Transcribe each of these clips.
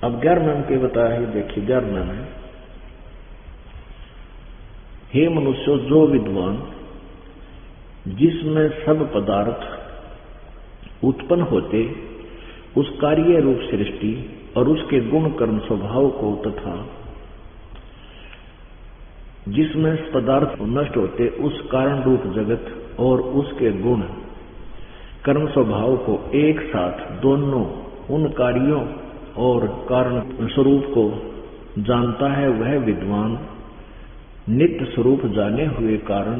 अब 11वें के बताया है, देखिए 11वें में, हे मनुष्यों, जो विद्वान जिसमें सब पदार्थ उत्पन्न होते उस कार्य रूप सृष्टि और उसके गुण कर्म स्वभाव को, तथा जिसमें पदार्थ नष्ट होते उस कारण रूप जगत और उसके गुण कर्म स्वभाव को एक साथ दोनों उन कार्यों और कारण स्वरूप को जानता है, वह विद्वान नित्य स्वरूप जाने हुए कारण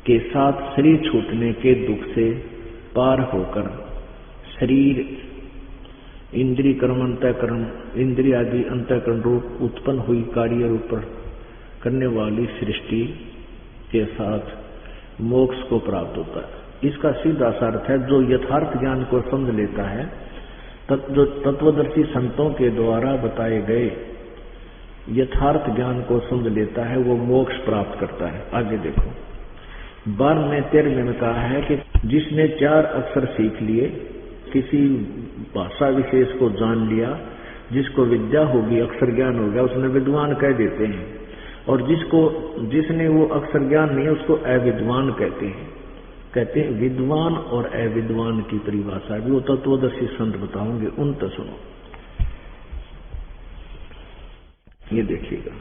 के साथ शरीर छूटने के दुख से पार होकर शरीर इंद्रिय कर्म अंतःकरण इंद्रिय आदि अंतःकरण रूप उत्पन्न हुई कार्य रूप करने वाली सृष्टि के साथ मोक्ष को प्राप्त होता है। इसका सीधा सा अर्थ है, जो यथार्थ ज्ञान को समझ लेता है, जो तत्वदर्शी संतों के द्वारा बताए गए यथार्थ ज्ञान को समझ लेता है, वो मोक्ष प्राप्त करता है। आगे देखो 12वें 13वें में कहा है कि जिसने 4 अक्षर सीख लिए, किसी भाषा विशेष को जान लिया, जिसको विद्या होगी, अक्षर ज्ञान हो गया, उसने विद्वान कह देते हैं। और जिसने वो अक्षर ज्ञान नहीं है, उसको अविद्वान कहते हैं। कहते हैं विद्वान और अविद्वान की परिभाषा भी वो तत्वदर्शी संत बताओगे, उन तो सुनो। ये देखिएगा,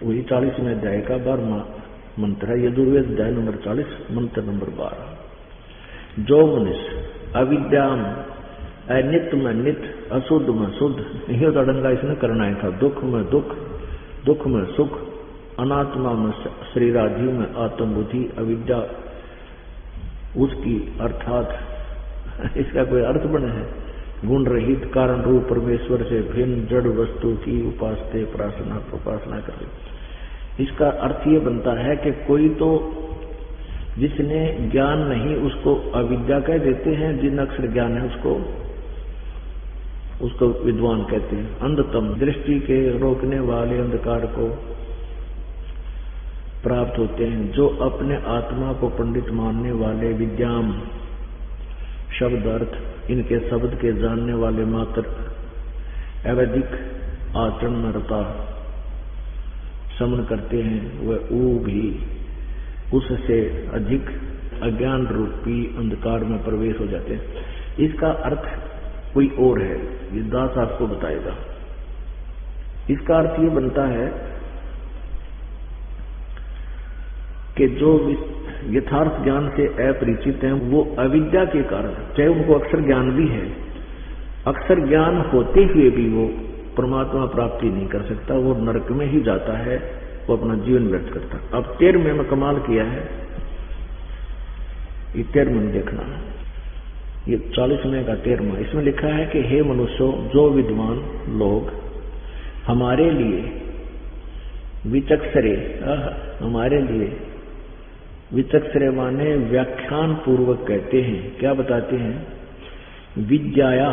वही 40वें अध्याय का 12वां मंत्र है, यजुर्वेद अध्याय नंबर 40 मंत्र नंबर 12। जो मनुष्य अविद्याम अनित्य में नित्य, अशुद्ध में शुद्ध, यही तड़ंगा इसने करना ही था। दुख में दुख, दुख में सुख, अनात्मा में शरीराधि में आत्म बुद्धि, अविद्या उसकी अर्थात इसका कोई अर्थ बने है, गुण रहित कारण रूप परमेश्वर से भिन्न जड़ वस्तु की उपासना कर। इसका अर्थ ये बनता है कि कोई तो जिसने ज्ञान नहीं उसको अविद्या कह देते हैं, जिन अक्षर ज्ञान है उसको विद्वान कहते हैं। अंधतम दृष्टि के रोकने वाले अंधकार को प्राप्त होते हैं। जो अपने आत्मा को पंडित मानने वाले विद्याम शब्द अर्थ इनके शब्द के जानने वाले मात्र अवैधिक आचरण में रता समन करते हैं, वह वो भी उससे अधिक अज्ञान रूपी अंधकार में प्रवेश हो जाते हैं। इसका अर्थ कोई और है, ये दास आपको बताएगा। इसका अर्थ ये बनता है कि जो यथार्थ ज्ञान से अपरिचित हैं, वो अविद्या के कारण, चाहे उनको अक्षर ज्ञान भी है, अक्षर ज्ञान होते हुए भी वो परमात्मा प्राप्ति नहीं कर सकता, वो नरक में ही जाता है, वो अपना जीवन व्यर्थ करता। अब 13वें में कमाल किया है, ये 13वें में देखना है, ये 40वें का 13वां। इसमें लिखा है कि हे मनुष्यों, जो विद्वान लोग हमारे लिए विचक्षरे, हमारे लिए विचक्षरे माने व्याख्यान पूर्वक कहते हैं, क्या बताते हैं, विद्याया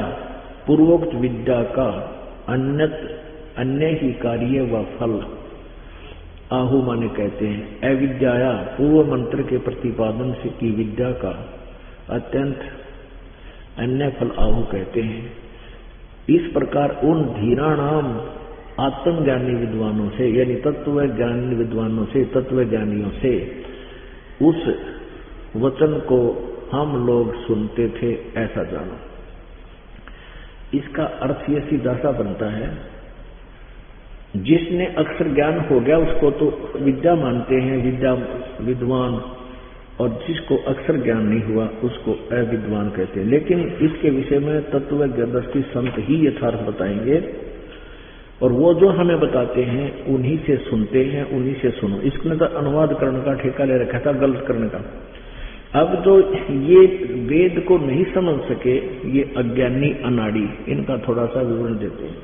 पूर्वोक्त विद्या का अन्य ही कार्य व फल आहु माने कहते हैं। अविद्याया पूर्व मंत्र के प्रतिपादन से की विद्या का अत्यंत अन्य फल आहु कहते हैं। इस प्रकार उन धीराणाम आत्मज्ञानी विद्वानों से, यानी तत्व ज्ञानी विद्वानों से, तत्व ज्ञानियों से उस वचन को हम लोग सुनते थे, ऐसा जानो। इसका अर्थ ये सीधा सा बनता है, जिसने अक्षर ज्ञान हो गया उसको तो विद्या मानते हैं, विद्या विद्वान, और जिसको अक्षर ज्ञान नहीं हुआ उसको अविद्वान कहते हैं। लेकिन इसके विषय में तत्वदर्शी संत ही यथार्थ बताएंगे, और वो जो हमें बताते हैं उन्हीं से सुनते हैं, उन्हीं से सुनो। इसने तो अनुवाद करने का ठेका ले रखा था, गलत करने का। अब जो ये वेद को नहीं समझ सके, ये अज्ञानी अनाड़ी, इनका थोड़ा सा विवरण देते हैं।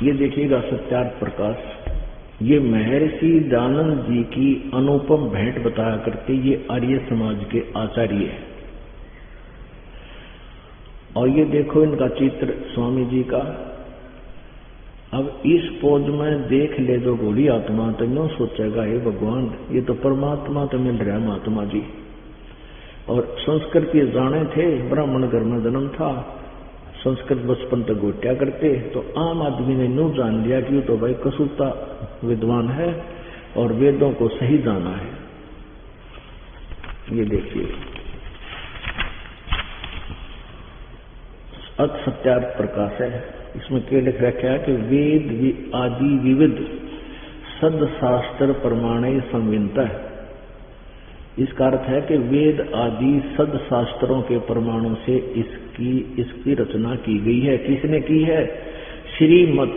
ये देखिएगा सत्यार्थ प्रकाश, ये महर्षि दयानंद जी की अनुपम भेंट बताया करते, ये आर्य समाज के आचार्य है। और ये देखो इनका चित्र स्वामी जी का। अब इस पोज में देख ले जो गोली आत्मा, तो यूं सोचेगा हे भगवान, ये तो परमात्मा तो मिल रहा है महात्मा जी। और संस्कृत के जाने थे, ब्राह्मण घर में जन्म था, संस्कृत बचपन तक गोट्या करते, तो आम आदमी ने यूं जान लिया कि वो तो भाई कसूता विद्वान है और वेदों को सही जाना है। ये देखिए अथ सत्यार्थ प्रकाश है, इसमें क्या लिख रखा है कि वेद आदि विविध सद शास्त्र प्रमाणे संविनता है। इसका अर्थ है कि वेद आदि सद शास्त्रों के प्रमाणों से इसकी रचना की गई है। किसने की है? श्रीमत,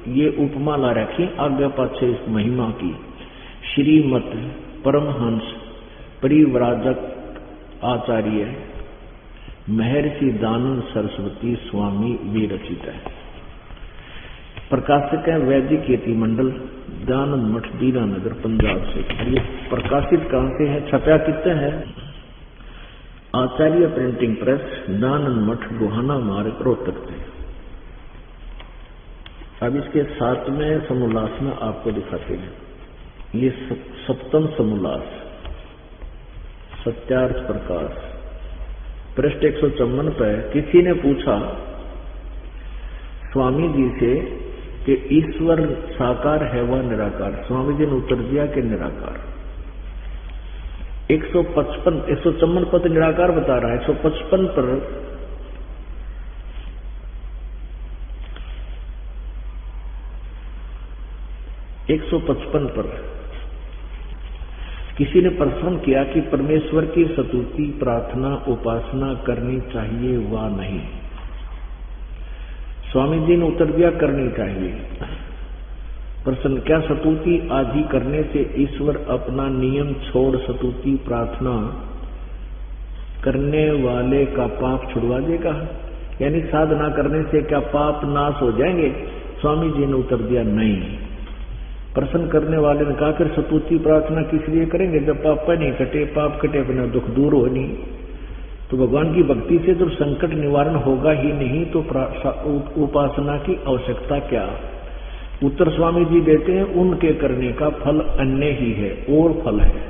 ये उपमा ला रखी आगे पाछे इस महिमा की। श्रीमत परमहंस परिव्राजक आचार्य महर्षि दानंद सरस्वती स्वामी विरचित है। प्रकाशक है वैदिक यति मंडल, दानंद मठ, दीनानगर, पंजाब से। ये प्रकाशित कहां से है? छपा कितने है? आचार्य प्रिंटिंग प्रेस, दानंद मठ, गोहाना मार्ग, रोहतक से। अब इसके 7वें समोल्लास में आपको दिखाते हैं। ये 7वां समोल्लास, सत्यार्थ प्रकाश, पृष्ठ 154 पर। किसी ने पूछा स्वामी जी से कि ईश्वर साकार है व निराकार? स्वामी जी ने उत्तर दिया कि निराकार। 154 पर तो निराकार बता रहा है, 155 पर किसी ने प्रश्न किया कि परमेश्वर की स्तुति, प्रार्थना, उपासना करनी चाहिए व नहीं? स्वामी जी ने उत्तर दिया करनी चाहिए। प्रश्न, क्या स्तुति आदि करने से ईश्वर अपना नियम छोड़ स्तुति प्रार्थना करने वाले का पाप छुड़वा देगा? यानी साधना करने से क्या पाप नाश हो जाएंगे? स्वामी जी ने उत्तर दिया नहीं। प्रश्न करने वाले ने कहा, फिर स्तुति प्रार्थना किस लिए करेंगे जब पाप नहीं कटे? पाप कटे अपना दुख दूर हो नहीं, तो भगवान की भक्ति से तो संकट निवारण होगा ही नहीं, तो उपासना की आवश्यकता क्या? उत्तर स्वामी जी देते हैं, उनके करने का फल अन्य ही है, और फल है।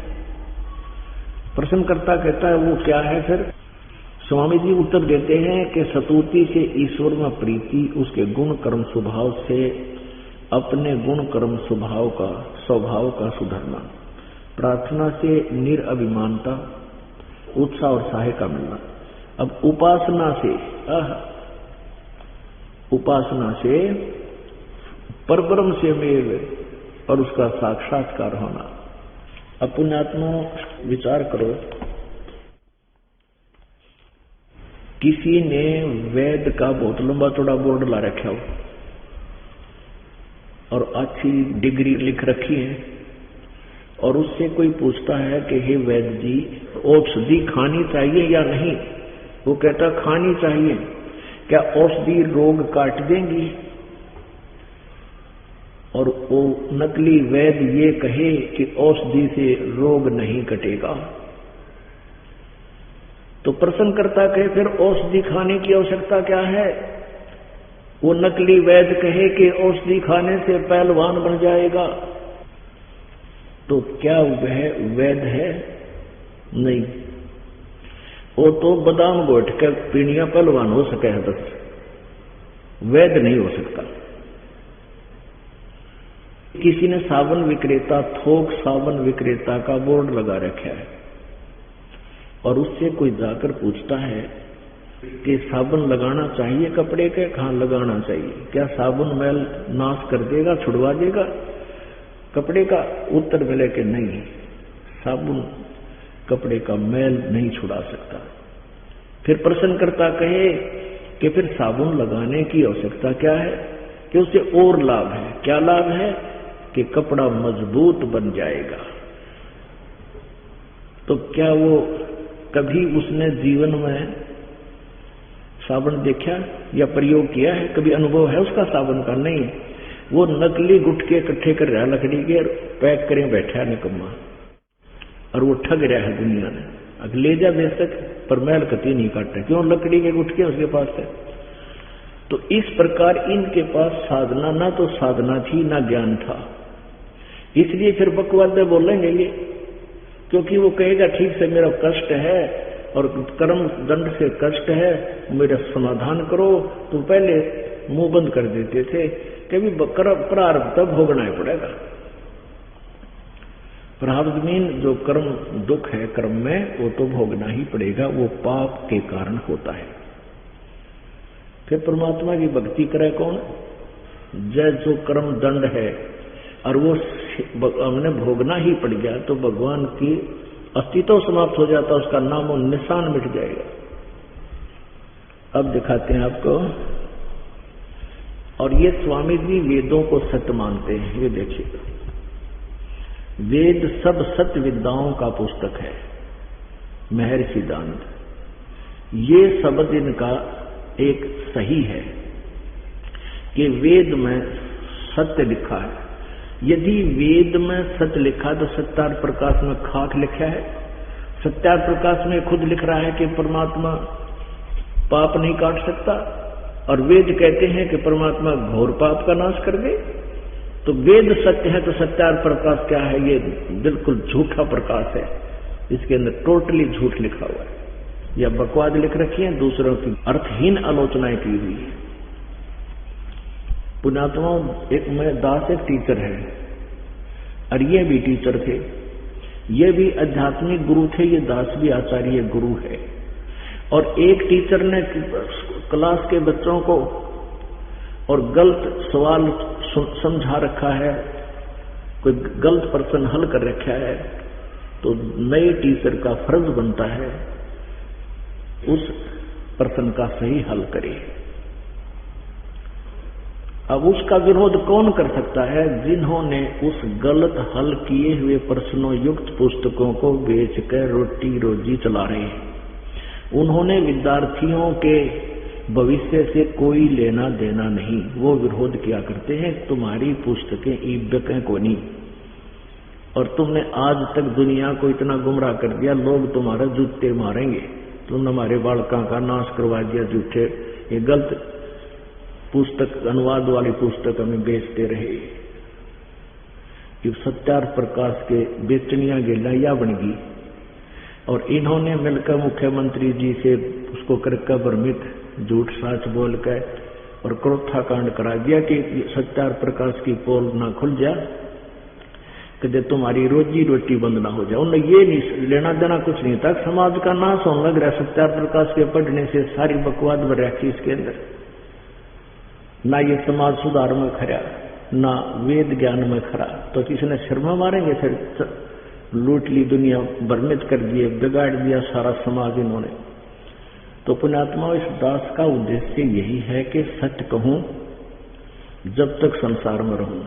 प्रश्नकर्ता कहता है वो क्या है? फिर स्वामी जी उत्तर देते हैं कि स्तुति से ईश्वर में प्रीति, उसके गुण कर्म स्वभाव से अपने गुण कर्म स्वभाव का सुधरना, प्रार्थना से निरअभिमानता, उत्साह और सहाय का मिलना। अब उपासना से परब्रह्म से मेल और उसका साक्षात्कार होना। अब पुण्यात्मा विचार करो, किसी ने वेद का बहुत लंबा चौड़ा बोर्ड ला रखा हो और अच्छी डिग्री लिख रखी है, और उससे कोई पूछता है कि हे वैद्य जी, औषधि खानी चाहिए या नहीं? वो कहता खानी चाहिए। क्या औषधि रोग काट देंगी? और वो नकली वैद्य ये कहे कि औषधि से रोग नहीं कटेगा, तो प्रश्नकर्ता कहे फिर औषधि खाने की आवश्यकता क्या है? वो नकली वैद्य कहे कि औषधि खाने से पहलवान बन जाएगा, तो क्या वह वैद्य है? नहीं, वो तो बादाम घोट कर पीणिया पहलवान हो सके है, बस वैद्य नहीं हो सकता। किसी ने साबुन विक्रेता, थोक साबुन विक्रेता का बोर्ड लगा रखा है, और उससे कोई जाकर पूछता है कि साबुन लगाना चाहिए कपड़े के? कहाँ लगाना चाहिए? क्या साबुन मैल नाश कर देगा, छुड़वा देगा कपड़े का? उत्तर मिले कि नहीं, साबुन कपड़े का मैल नहीं छुड़ा सकता। फिर प्रश्नकर्ता कहे कि फिर साबुन लगाने की आवश्यकता क्या है? कि उससे और लाभ है। क्या लाभ है? कि कपड़ा मजबूत बन जाएगा। तो क्या वो कभी उसने जीवन में साबुन देखा या प्रयोग किया है? कभी अनुभव है उसका साबुन का? नहीं। वो नकली गुटके इकट्ठे कर रहा है लकड़ी के, पैक करें बैठा है निकम्मा, और वो ठग रहा है दुनिया ने। अब ले जा बेशक, पर मैल कती नहीं काटता, क्यों? लकड़ी के गुटके उसके पास है। तो इस प्रकार इनके पास साधना, ना तो साधना थी ना ज्ञान था, इसलिए फिर बकवाद में बोलेंगे ये, क्योंकि वो कहेगा ठीक से मेरा कष्ट है और कर्म दंड से कष्ट है, मेरा समाधान करो, तो पहले मुंह बंद कर देते थे कि भी प्रारब्ध तब भोगना ही पड़ेगा। प्रारब्ध मीन जो कर्म दुख है कर्म में, वो तो भोगना ही पड़ेगा, वो पाप के कारण होता है। फिर परमात्मा की भक्ति करे कौन? जय जो कर्म दंड है और वो हमने भोगना ही पड़ गया, तो भगवान की अस्तित्व समाप्त हो जाता, उसका नामो निशान मिट जाएगा। अब दिखाते हैं आपको। और ये स्वामी जी वेदों को सत्य मानते हैं। ये देखिए, वेद सब सत्य विद्याओं का पुस्तक है। महर्षि दानंद, ये शब्द इनका एक सही है कि वेद में सत्य लिखा है। यदि वेद में सत्य लिखा तो सत्यार प्रकाश में खाक लिखा है। सत्यार प्रकाश में खुद लिख रहा है कि परमात्मा पाप नहीं काट सकता, और वेद कहते हैं कि परमात्मा घोर पाप का नाश कर दे। तो वेद सत्य है तो सत्यार प्रकाश क्या है? ये बिल्कुल झूठा प्रकाश है, इसके अंदर टोटली झूठ लिखा हुआ है, या बकवाद लिख रखी है, दूसरों की अर्थहीन आलोचनाएं की हुई है। पुण्यात्मा, एक मैं दास एक टीचर है, और ये भी टीचर थे, ये भी आध्यात्मिक गुरु थे, ये दास भी आचार्य गुरु है। और एक टीचर ने क्लास के बच्चों को और गलत सवाल समझा रखा है, कोई गलत प्रश्न हल कर रखा है, तो नए टीचर का फर्ज बनता है उस प्रश्न का सही हल करे। अब उसका विरोध कौन कर सकता है? जिन्होंने उस गलत हल किए हुए प्रश्नों युक्त पुस्तकों को बेचकर रोटी रोजी चला रहे हैं। उन्होंने विद्यार्थियों के भविष्य से कोई लेना देना नहीं। वो विरोध किया करते हैं, तुम्हारी पुस्तकें ईबकें को नहीं, और तुमने आज तक दुनिया को इतना गुमराह कर दिया, लोग तुम्हारे जूते मारेंगे, तुमने हमारे बालकों का नाश करवा दिया झूठे, ये गलत पुस्तक अनुवाद वाली पुस्तक हमें बेचते रहे। कि सत्यार प्रकाश के बेचनिया गेला बन गई, और इन्होंने मिलकर मुख्यमंत्री जी से उसको करके भ्रमित झूठ साच बोल कर और क्रोथा कांड करा दिया कि सत्यार प्रकाश की पोल ना खुल जा, कि तुम्हारी रोजी रोटी बंद ना हो जाए। उन्हें ये नहीं लेना देना कुछ नहीं था, समाज का नाश होने लग रहा सत्यार प्रकाश के पढ़ने से। सारी बकवाद भर रखी इसके अंदर, ना ये समाज सुधार में खरा, ना वेद ज्ञान में खरा, तो किसी ने शर्मा मारेंगे। फिर लूट ली दुनिया, भ्रमित कर दिए, बिगाड़ दिया सारा समाज इन्होंने। तो पुण्यात्मा, इस दास का उद्देश्य यही है कि सत्य कहूं जब तक संसार में रहूं,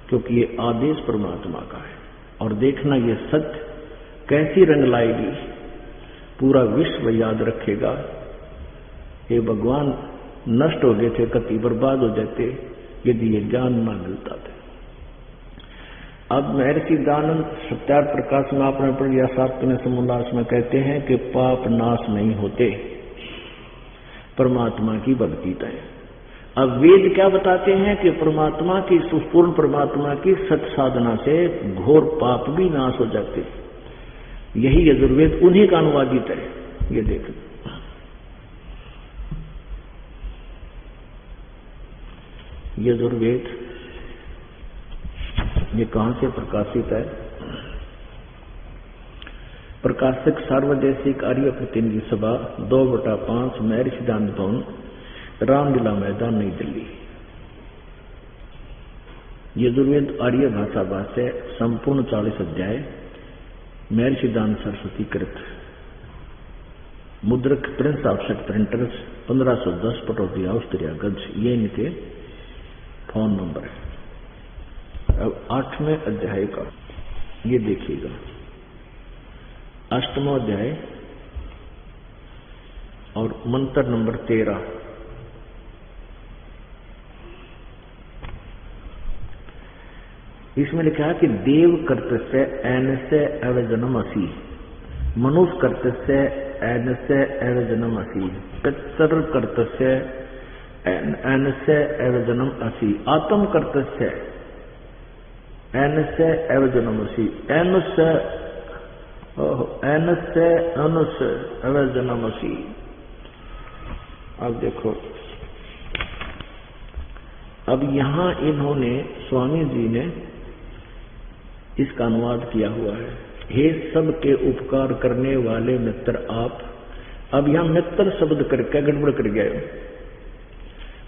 क्योंकि ये आदेश परमात्मा का है। और देखना ये सत्य कैसी रंग लाएगी, पूरा विश्व याद रखेगा। ये भगवान नष्ट हो गए थे, कति बर्बाद हो जाते यदि ये ज्ञान न मिलता था। अब महर्षि दानंद सत्यार प्रकाश में आपने पढ़ लिया, सातवें समुल्लास में कहते हैं कि पाप नाश नहीं होते, परमात्मा की भक्ति तय। अब वेद क्या बताते हैं कि परमात्मा की, पूर्ण परमात्मा की सत साधना से घोर पाप भी नाश हो जाते। यही यजुर्वेद उन्हीं का अनुवादित है। ये देख, यजुर्वेद ये कहां से प्रकाशित है? प्रकाशक सार्वदेशिक आर्य प्रतिनिधि सभा 2/5 महर्षि दानंद भवन, रामलीला मैदान, नई दिल्ली। यजुर्वेद आर्य भाषा भाष्य संपूर्ण 40 अध्याय, महर्षि दानंद सरस्वती कृत, मुद्रक प्रिंस ऑफसेट प्रिंटर्स 1510 पटौदी ऑस्ट्रिया गंज। ये इनके फोन नंबर है। अब 8वें अध्याय का ये देखिएगा, 8वां अध्याय और मंत्र नंबर 13। इसमें लिखा है कि देव कर्तस्य ऐनस्य अवजनम असी, मनुष्य कर्तस्य ऐनस्य अवजनम असी, पितर कर्तस्य ऐनस्य अवजनम असी, आत्म कर्तस्य ऐनस्य अवजनम असी। ऐनस्य एनस्य अनुस्य अवजनमसी। अब देखो, अब यहां इन्होंने स्वामी जी ने इसका अनुवाद किया हुआ है। हे सबके उपकार करने वाले मित्र आप। अब यहां मित्र शब्द करके गड़बड़ कर गए।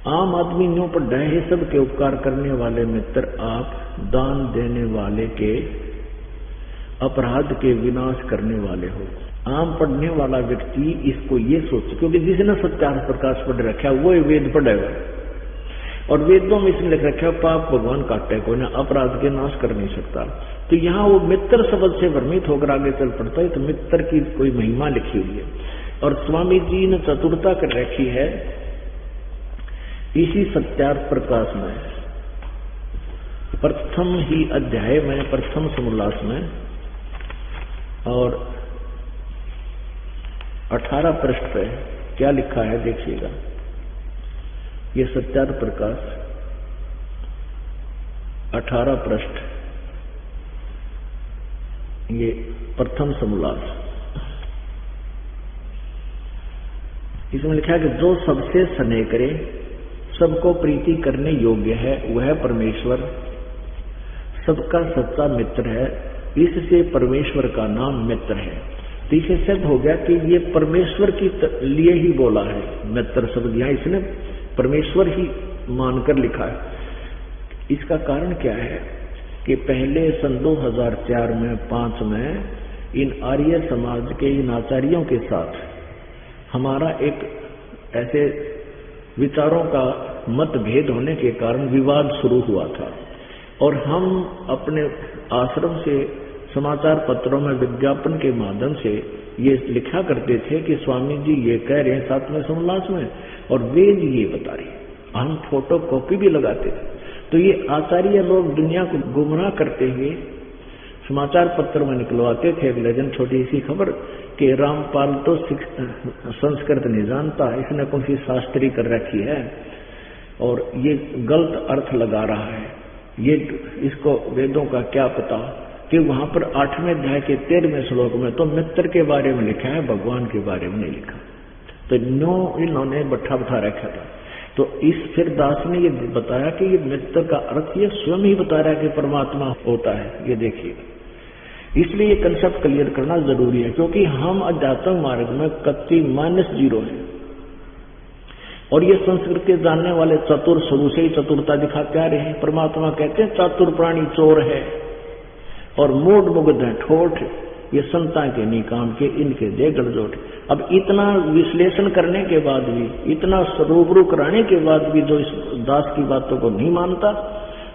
आम आदमी न्यू पर डे, हे सबके उपकार करने वाले मित्र आप, दान देने वाले के अपराध के विनाश करने वाले हो। आम पढ़ने वाला व्यक्ति इसको ये सोच, क्योंकि जिसने सत्यार्थ प्रकाश पढ़ रखा वो वेद पढ़ेगा, और वेदों में इसने लिख रखा पाप भगवान काटे को ना, अपराध के नाश कर नहीं सकता। तो यहाँ वो मित्र शब्द से भ्रमित होकर आगे चल पड़ता है। तो मित्र की कोई महिमा लिखी हुई है, और स्वामी जी ने चतुरता कर रखी है इसी सत्यार्थ प्रकाश में, प्रथम ही अध्याय में, प्रथम समोल्लास में, और 18 पृष्ठ पे क्या लिखा है देखिएगा। ये सत्यार्थ प्रकाश 18 पृष्ठ, ये प्रथम समोल्लास। इसमें लिखा है कि जो सबसे स्नेह करे, सबको प्रीति करने योग्य है, वह परमेश्वर सबका सच्चा मित्र है। इससे परमेश्वर का नाम मित्र है। तो इसे सिद्ध हो गया कि ये परमेश्वर के लिए ही बोला है मित्र शब्द, यहाँ इसने परमेश्वर ही मानकर लिखा है। इसका कारण क्या है कि पहले सन 2004 में 5 में इन आर्य समाज के इन आचार्यों के साथ हमारा एक ऐसे विचारों का मतभेद होने के कारण विवाद शुरू हुआ था, और हम अपने आश्रम से समाचार पत्रों में विज्ञापन के माध्यम से ये लिखा करते थे कि स्वामी जी ये कह रहे हैं 7वें समोल्लास में, और वेद ये बता रहे हैं। हम फोटो कॉपी भी लगाते थे। तो ये आचार्य लोग दुनिया को गुमराह करते हुए समाचार पत्र में निकलवाते थे एक लेजन, छोटी सी खबर कि रामपाल तो संस्कृत नहीं जानता, इसने कौन सी शास्त्री कर रखी है और ये गलत अर्थ लगा रहा है, ये इसको वेदों का क्या पता। कि वहां पर 8वें अध्याय के 13वें श्लोक में तो मित्र के बारे में लिखा है, भगवान के बारे में नहीं लिखा। तो इन्होंने बट्ठा बिठा रखा था। तो इस फिर दास ने ये बताया कि ये मित्र का अर्थ ये स्वयं ही बता रहा है कि परमात्मा होता है। ये देखिए, इसलिए ये कंसेप्ट क्लियर करना जरूरी है, क्योंकि हम अध्यात्म मार्ग में कत्ती -0 है, और ये संस्कृत के जानने वाले चतुर शुरू से ही चतुरता दिखाते आ रहे हैं। परमात्मा कहते हैं चातुर प्राणी चोर है और मूड मुग्ध है ठोठ, ये संता के निकाम के, इनके दे गड़जोट। अब इतना विश्लेषण करने के बाद भी, इतना रूबरू कराने के बाद भी जो इस दास की बातों को नहीं मानता,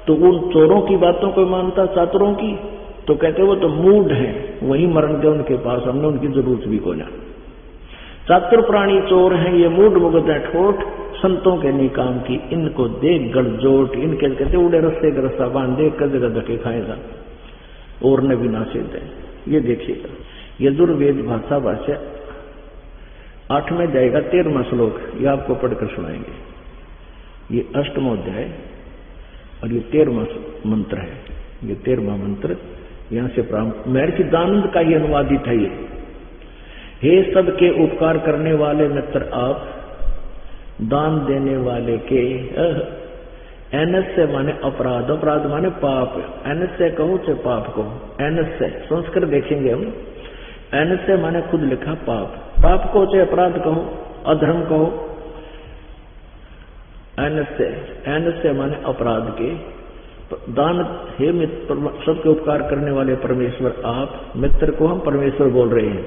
तो उन चोरों की बातों को मानता, चातुरों की, तो कहते वो तो मूड है, वही मरण दे उनके पास, हमने उनकी जरूरत भी को ना। चातुर प्राणी चोर हैं, ये मूड मुग्ध है ठोठ, संतों के निकाम की, इनको दे गड़जोट। इनके कहते उड़े रस्से का रस्सा बांधे, कजगा धके खाएगा और न बिना से दे। ये देखिएगा, यजुर्वेद भाषा 8वें अध्याय का 13वां श्लोक, ये आपको पढ़कर सुनाएंगे। ये 8वां अध्याय और ये 13वां मंत्र है। ये 13वां मंत्र यहां से प्रारंभ, महर्षि दानंद का ये अनुवादित है। ये हे सबके उपकार करने वाले मित्र आप, दान देने वाले के, एनस से माने अपराध, अपराध माने पाप, एनस से कहो चाहे पाप कहो, एनस से संस्कृत देखेंगे हम। एनस से माने खुद लिखा पाप, पाप को चाहे अपराध कहो, अधर्म कहो, एनस से माने अपराध के। दान, हे मित्र, सबके उपकार करने वाले परमेश्वर आप, मित्र को हम परमेश्वर बोल रहे हैं,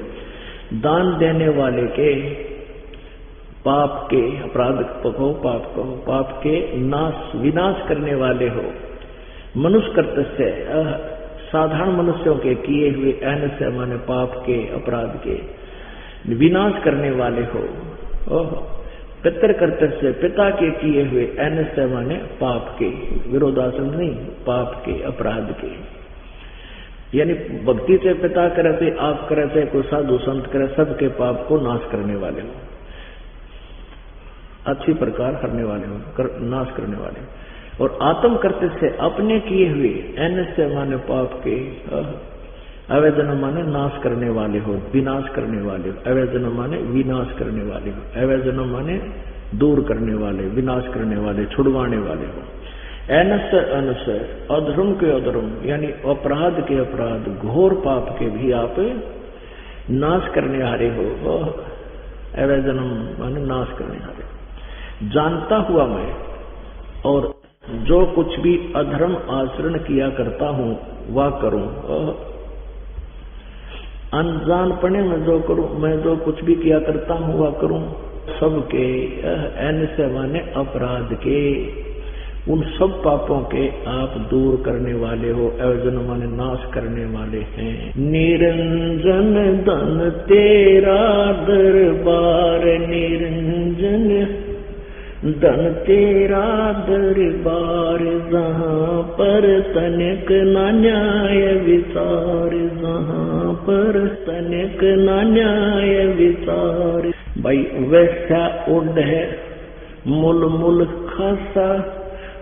दान देने वाले के, पाप के, अपराध कहो, पाप कहो, पाप के नाश, विनाश करने वाले हो, मनुष्य कर्तव्य, साधारण मनुष्यों के किए हुए, एन से माने पाप के, अपराध के विनाश करने वाले हो। पितर कर्तव्य, पिता के किए हुए, एन से माने पाप के, विरोधासन नहीं, पाप के, अपराध के, यानी भक्ति से पिता करे थे, आप करे थे, कोई साधु संत करे, सबके पाप को नाश करने वाले हो, अच्छी प्रकार करने वाले हो, नाश करने वाले हो। और आत्म कर्तव्य से अपने किए हुए, एन से माने पाप के, अवैधनम माने नाश करने वाले हो, विनाश करने वाले हो। अवैधनम माने विनाश करने वाले हो। अवैधनम माने दूर करने वाले, विनाश करने वाले, छुड़वाने वाले हो। एनस अनस, अधर्म के अधर्म यानी अपराध के अपराध, घोर पाप के भी आप नाश करने हारे हो। अवैधनम माने नाश करने हारे। जानता हुआ मैं और जो कुछ भी अधर्म आचरण किया करता हूं वह करूं। अनजानपने में जो करूं, मैं जो कुछ भी किया करता हूं वह करूं। सबके ऐसे माने अपराध के, उन सब पापों के आप दूर करने वाले हो। अवैधन माने नाश करने वाले हैं। निरंजन धन तेरा दरबार, निरंजन धन तेरा दरबार, जहाँ पर तनिक न न्याय विचार, जहाँ पर तनिक न न्याय विचार। भाई वैसा उड है मुल मुल खासा,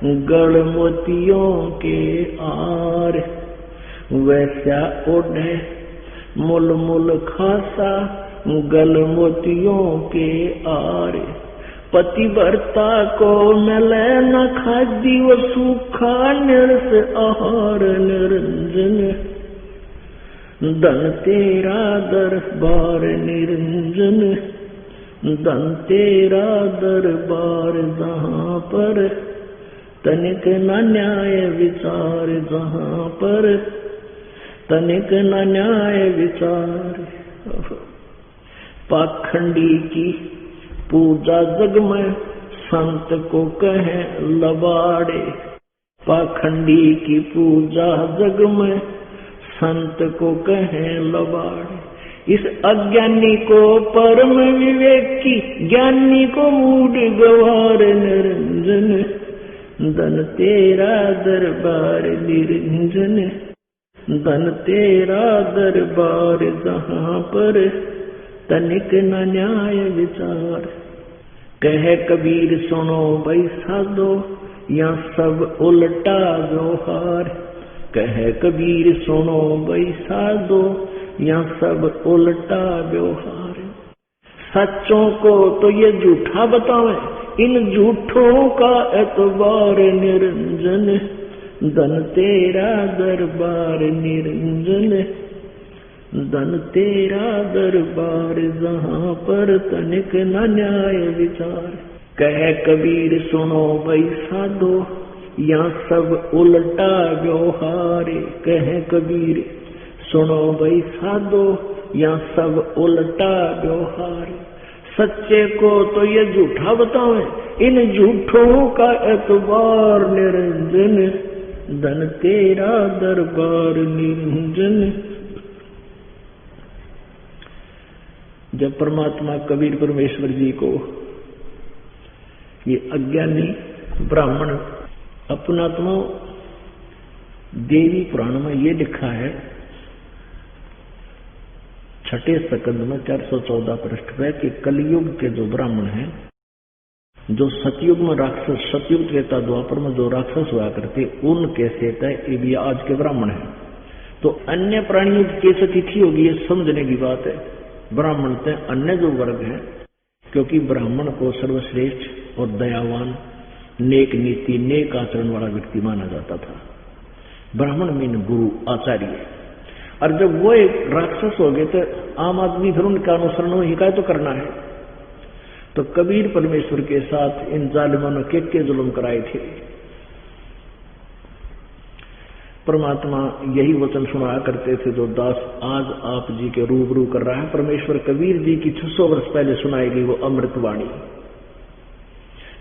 गढ़ मोतियों के आर। वैसा उड है मुल मुल खासा, गल मोतियों के आर। पतिव्रता को मिले न खादी वो सूखा निरस आहार। निरंजन धन तेरा दरबार, निरंजन धन तेरा दरबार, जहाँ पर तनिक न न्याय विचार, जहाँ पर तनिक न न्याय विचार। पाखंडी की पूजा जग में संत को कहे लबाड़े। पाखंडी की पूजा जग में संत को कहे लबाड़े। इस अज्ञानी को परम विवेकी, ज्ञानी को मूड गवार। निरंजन धन तेरा दरबार, निरंजन धन तेरा दरबार, जहाँ पर तनिक न न्याय विचार। कहे कबीर सुनो भाई साधो, या सब उल्टा व्यवहार। कहे कबीर सुनो भाई साधो, या सब उल्टा व्यवहार। सच्चों को तो ये झूठा बतावे, इन झूठों का एतबार। निरंजन धन तेरा दरबार, निरंजन धन तेरा दरबार, जहाँ पर तनिक न न्याय विचार। कहे कबीर सुनो भाई साधो, या सब उल्टा व्यवहार। कहे कबीर सुनो भाई साधो, या सब उल्टा व्यवहार। सच्चे को तो ये झूठा बतावे, इन झूठों का एतबार। निरंजन धन तेरा दरबार, निरंजन। जब परमात्मा कबीर परमेश्वर जी को ये अज्ञानी ब्राह्मण अपनात्मा, देवी पुराण में ये लिखा है छठे स्कंद में 414 पृष्ठ पे कि कलयुग के जो ब्राह्मण हैं, जो सतयुग में राक्षस, सतयुग त्रेता द्वापर में जो राक्षस हुआ करते, उनके से ये भी आज के ब्राह्मण हैं। तो अन्य प्राणियों की कैसे तिथि होगी ये समझने की बात है। ब्राह्मण से अन्य जो वर्ग है, क्योंकि ब्राह्मण को सर्वश्रेष्ठ और दयावान, नेक नीति, नेक आचरण वाला व्यक्ति माना जाता था। ब्राह्मण मीन गुरु, आचार्य। और जब वो एक राक्षस हो गए तो आम आदमी फिर उनका अनुसरण हिकायत तो करना है। तो कबीर परमेश्वर के साथ इन जालिमों ने के जुल्म कराए थे। परमात्मा यही वचन सुनाया करते थे जो दास आज आप जी के रूबरू कर रहा है। परमेश्वर कबीर जी की 600 वर्ष पहले सुनाई गई वो अमृतवाणी,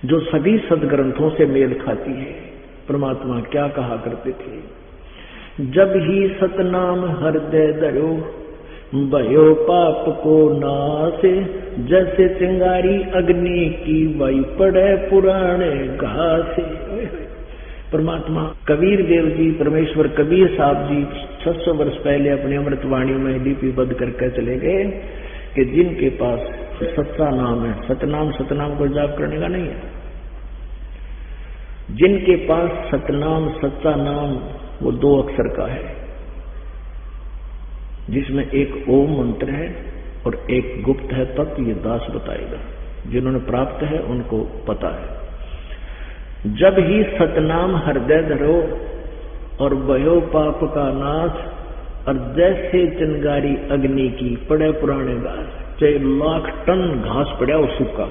जो सभी सदग्रंथों से मेल खाती है। परमात्मा क्या कहा करते थे? जब ही सतनाम हृदय दयो, भयो पाप को नाश। जैसे चिंगारी अग्नि की, वही पड़े पुराने घासे। परमात्मा कबीर देव जी, परमेश्वर कबीर साहब जी 600 वर्ष पहले अपनी अमृतवाणी में लिपिबद्ध करके चले गए कि जिनके पास सच्चा नाम है, सतनाम, सतनाम को जाप करने का नहीं है, जिनके पास सतनाम, सच्चा नाम वो 2 अक्षर का है, जिसमें एक ओम मंत्र है और एक गुप्त है तत्व, ये दास बताएगा। जिन्होंने प्राप्त है उनको पता है। जब ही सतनाम हृदय धरो और भयो पाप का नाश, और जैसे चिंगारी अग्नि की पड़े पुराने घास, चाहे 1,00,000 टन घास पड़ा हो सूखा,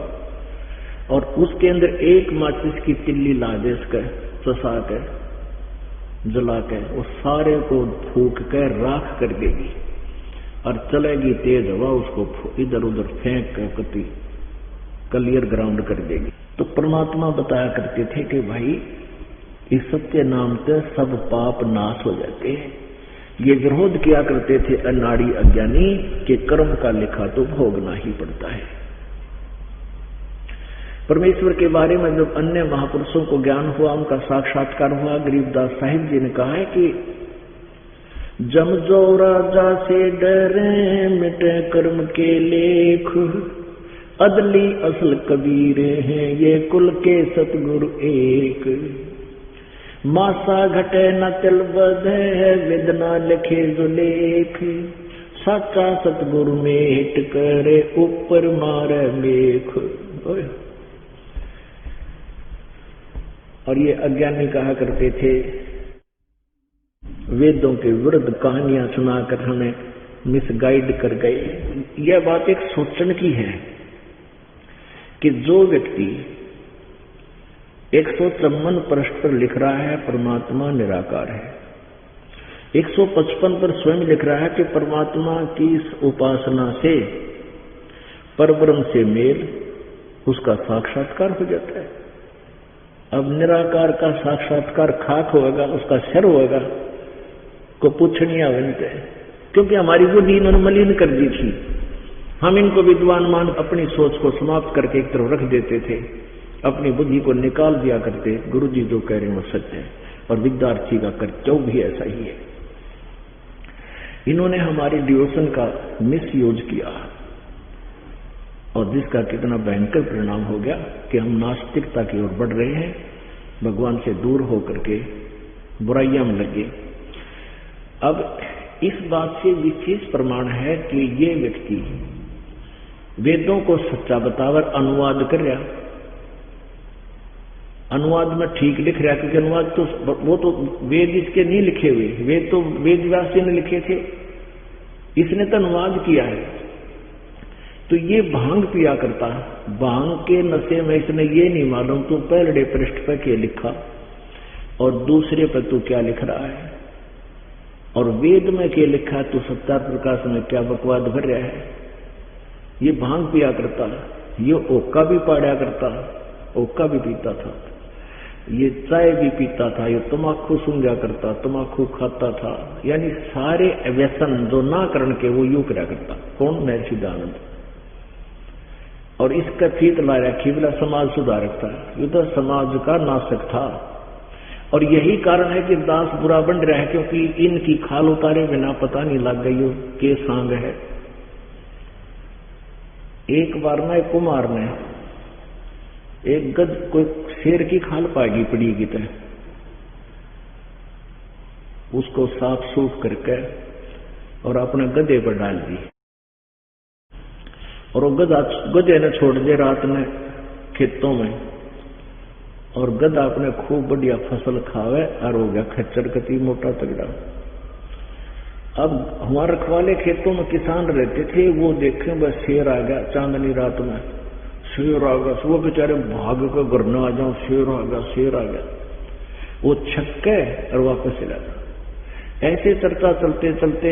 और उसके अंदर एक माचिस की तिल्ली ला दे इसके चसा के जला के, वो सारे को फूक के राख कर देगी और चलेगी तेज हवा, उसको इधर उधर फेंक कर कति क्लियर ग्राउंड कर देगी। तो परमात्मा बताया करते थे कि भाई इस सत्य नाम से सब पाप नाश हो जाते हैं। ये विरोध किया करते थे अनाड़ी अज्ञानी के कर्म का लिखा तो भोगना ही पड़ता है। परमेश्वर के बारे में जब अन्य महापुरुषों को ज्ञान हुआ, उनका साक्षात्कार हुआ, गरीबदास साहिब जी ने कहा है कि जम जो राजा से डरे मिटे कर्म के लेख, अदली असल कबीरे हैं ये कुल के सतगुरु एक, मासा घटे न तिल बधे वेदना लिखे जो लेख, साचा सतगुरु में हिट करे ऊपर मारे मेख। और ये अज्ञानी कहा करते थे वेदों के विरुद्ध कहानियां सुनाकर हमें मिसगाइड कर गए। यह बात एक सोचने की है कि जो व्यक्ति 154 पृष्ठ पर लिख रहा है परमात्मा निराकार है, 155 पर स्वयं लिख रहा है कि परमात्मा की उपासना से परब्रह्म से मेल उसका साक्षात्कार हो जाता है। अब निराकार का साक्षात्कार खाक होगा, उसका सिर होगा को पूछनिया बनते हैं, क्योंकि हमारी बुद्धि इन्होंने मलिन कर दी थी। हम इनको विद्वान मान अपनी सोच को समाप्त करके एक तरफ रख देते थे, अपनी बुद्धि को निकाल दिया करते। गुरु जी जो कह रहे हैं वो सत्य है, और विद्यार्थी का कर्तव्य भी ऐसा ही है। इन्होंने हमारे डिवोशन का मिसयूज किया और जिसका कितना भयंकर परिणाम हो गया कि हम नास्तिकता की ओर बढ़ रहे हैं, भगवान से दूर होकर के बुराइयां में लगे। अब इस बात से विशेष प्रमाण है कि ये व्यक्ति वेदों को सच्चा बतावर अनुवाद कर रहा, अनुवाद में ठीक लिख रहा, क्योंकि अनुवाद तो वो तो वेद इसके नहीं लिखे हुए, वेद तो वेद व्यास ने लिखे थे, इसने तो अनुवाद किया है। तो ये भांग पिया करता, भांग के नशे में इसने ये नहीं मालूम तू पहले पृष्ठ पर क्या लिखा और दूसरे पर तू क्या लिख रहा है, और वेद में क्या लिखा तो सत्ता प्रकाश में क्या बकवाद भर रहा है। ये भांग पिया करता, ये ओक्का भी पाड़ा करता, ओक्का भी पीता था, ये चाय भी पीता था, ये तम्बाकू सूंघा करता, तम्बाकू खाता था, यानी सारे व्यसन जो ना करण के वो यूं करा करता। कौन? महर्षि दयानंद। और इसका चीत ला रखी बोला समाज सुधारक था, ये तो समाज का नाशक था। और यही कारण है कि दास बुरा बन रहा है, क्योंकि इनकी खाल उतारे बिना पता नहीं लग गई हो के सांग है। एक बार ना एक कुमार ने एक गद कोई शेर की खाल पाएगी पड़ी की तरह, उसको साफ सूफ करके और अपने गधे पर डाल दी, और वो गधे ने छोड़ दे रात में खेतों में, और गधा अपने खूब बढ़िया फसल खावे और हो गया खच्चर कती मोटा तगड़ा। अब हमारे रखवाले खेतों में किसान रहते थे, वो देखे बस शेर आ गया, चांदनी रात में शेर आ गया, वो बेचारे भाग कर घर न आ जाओ, शेर आ गया, शेर आ गया, वो छक्के और वापस चला गया। ऐसे चर्चा चलते चलते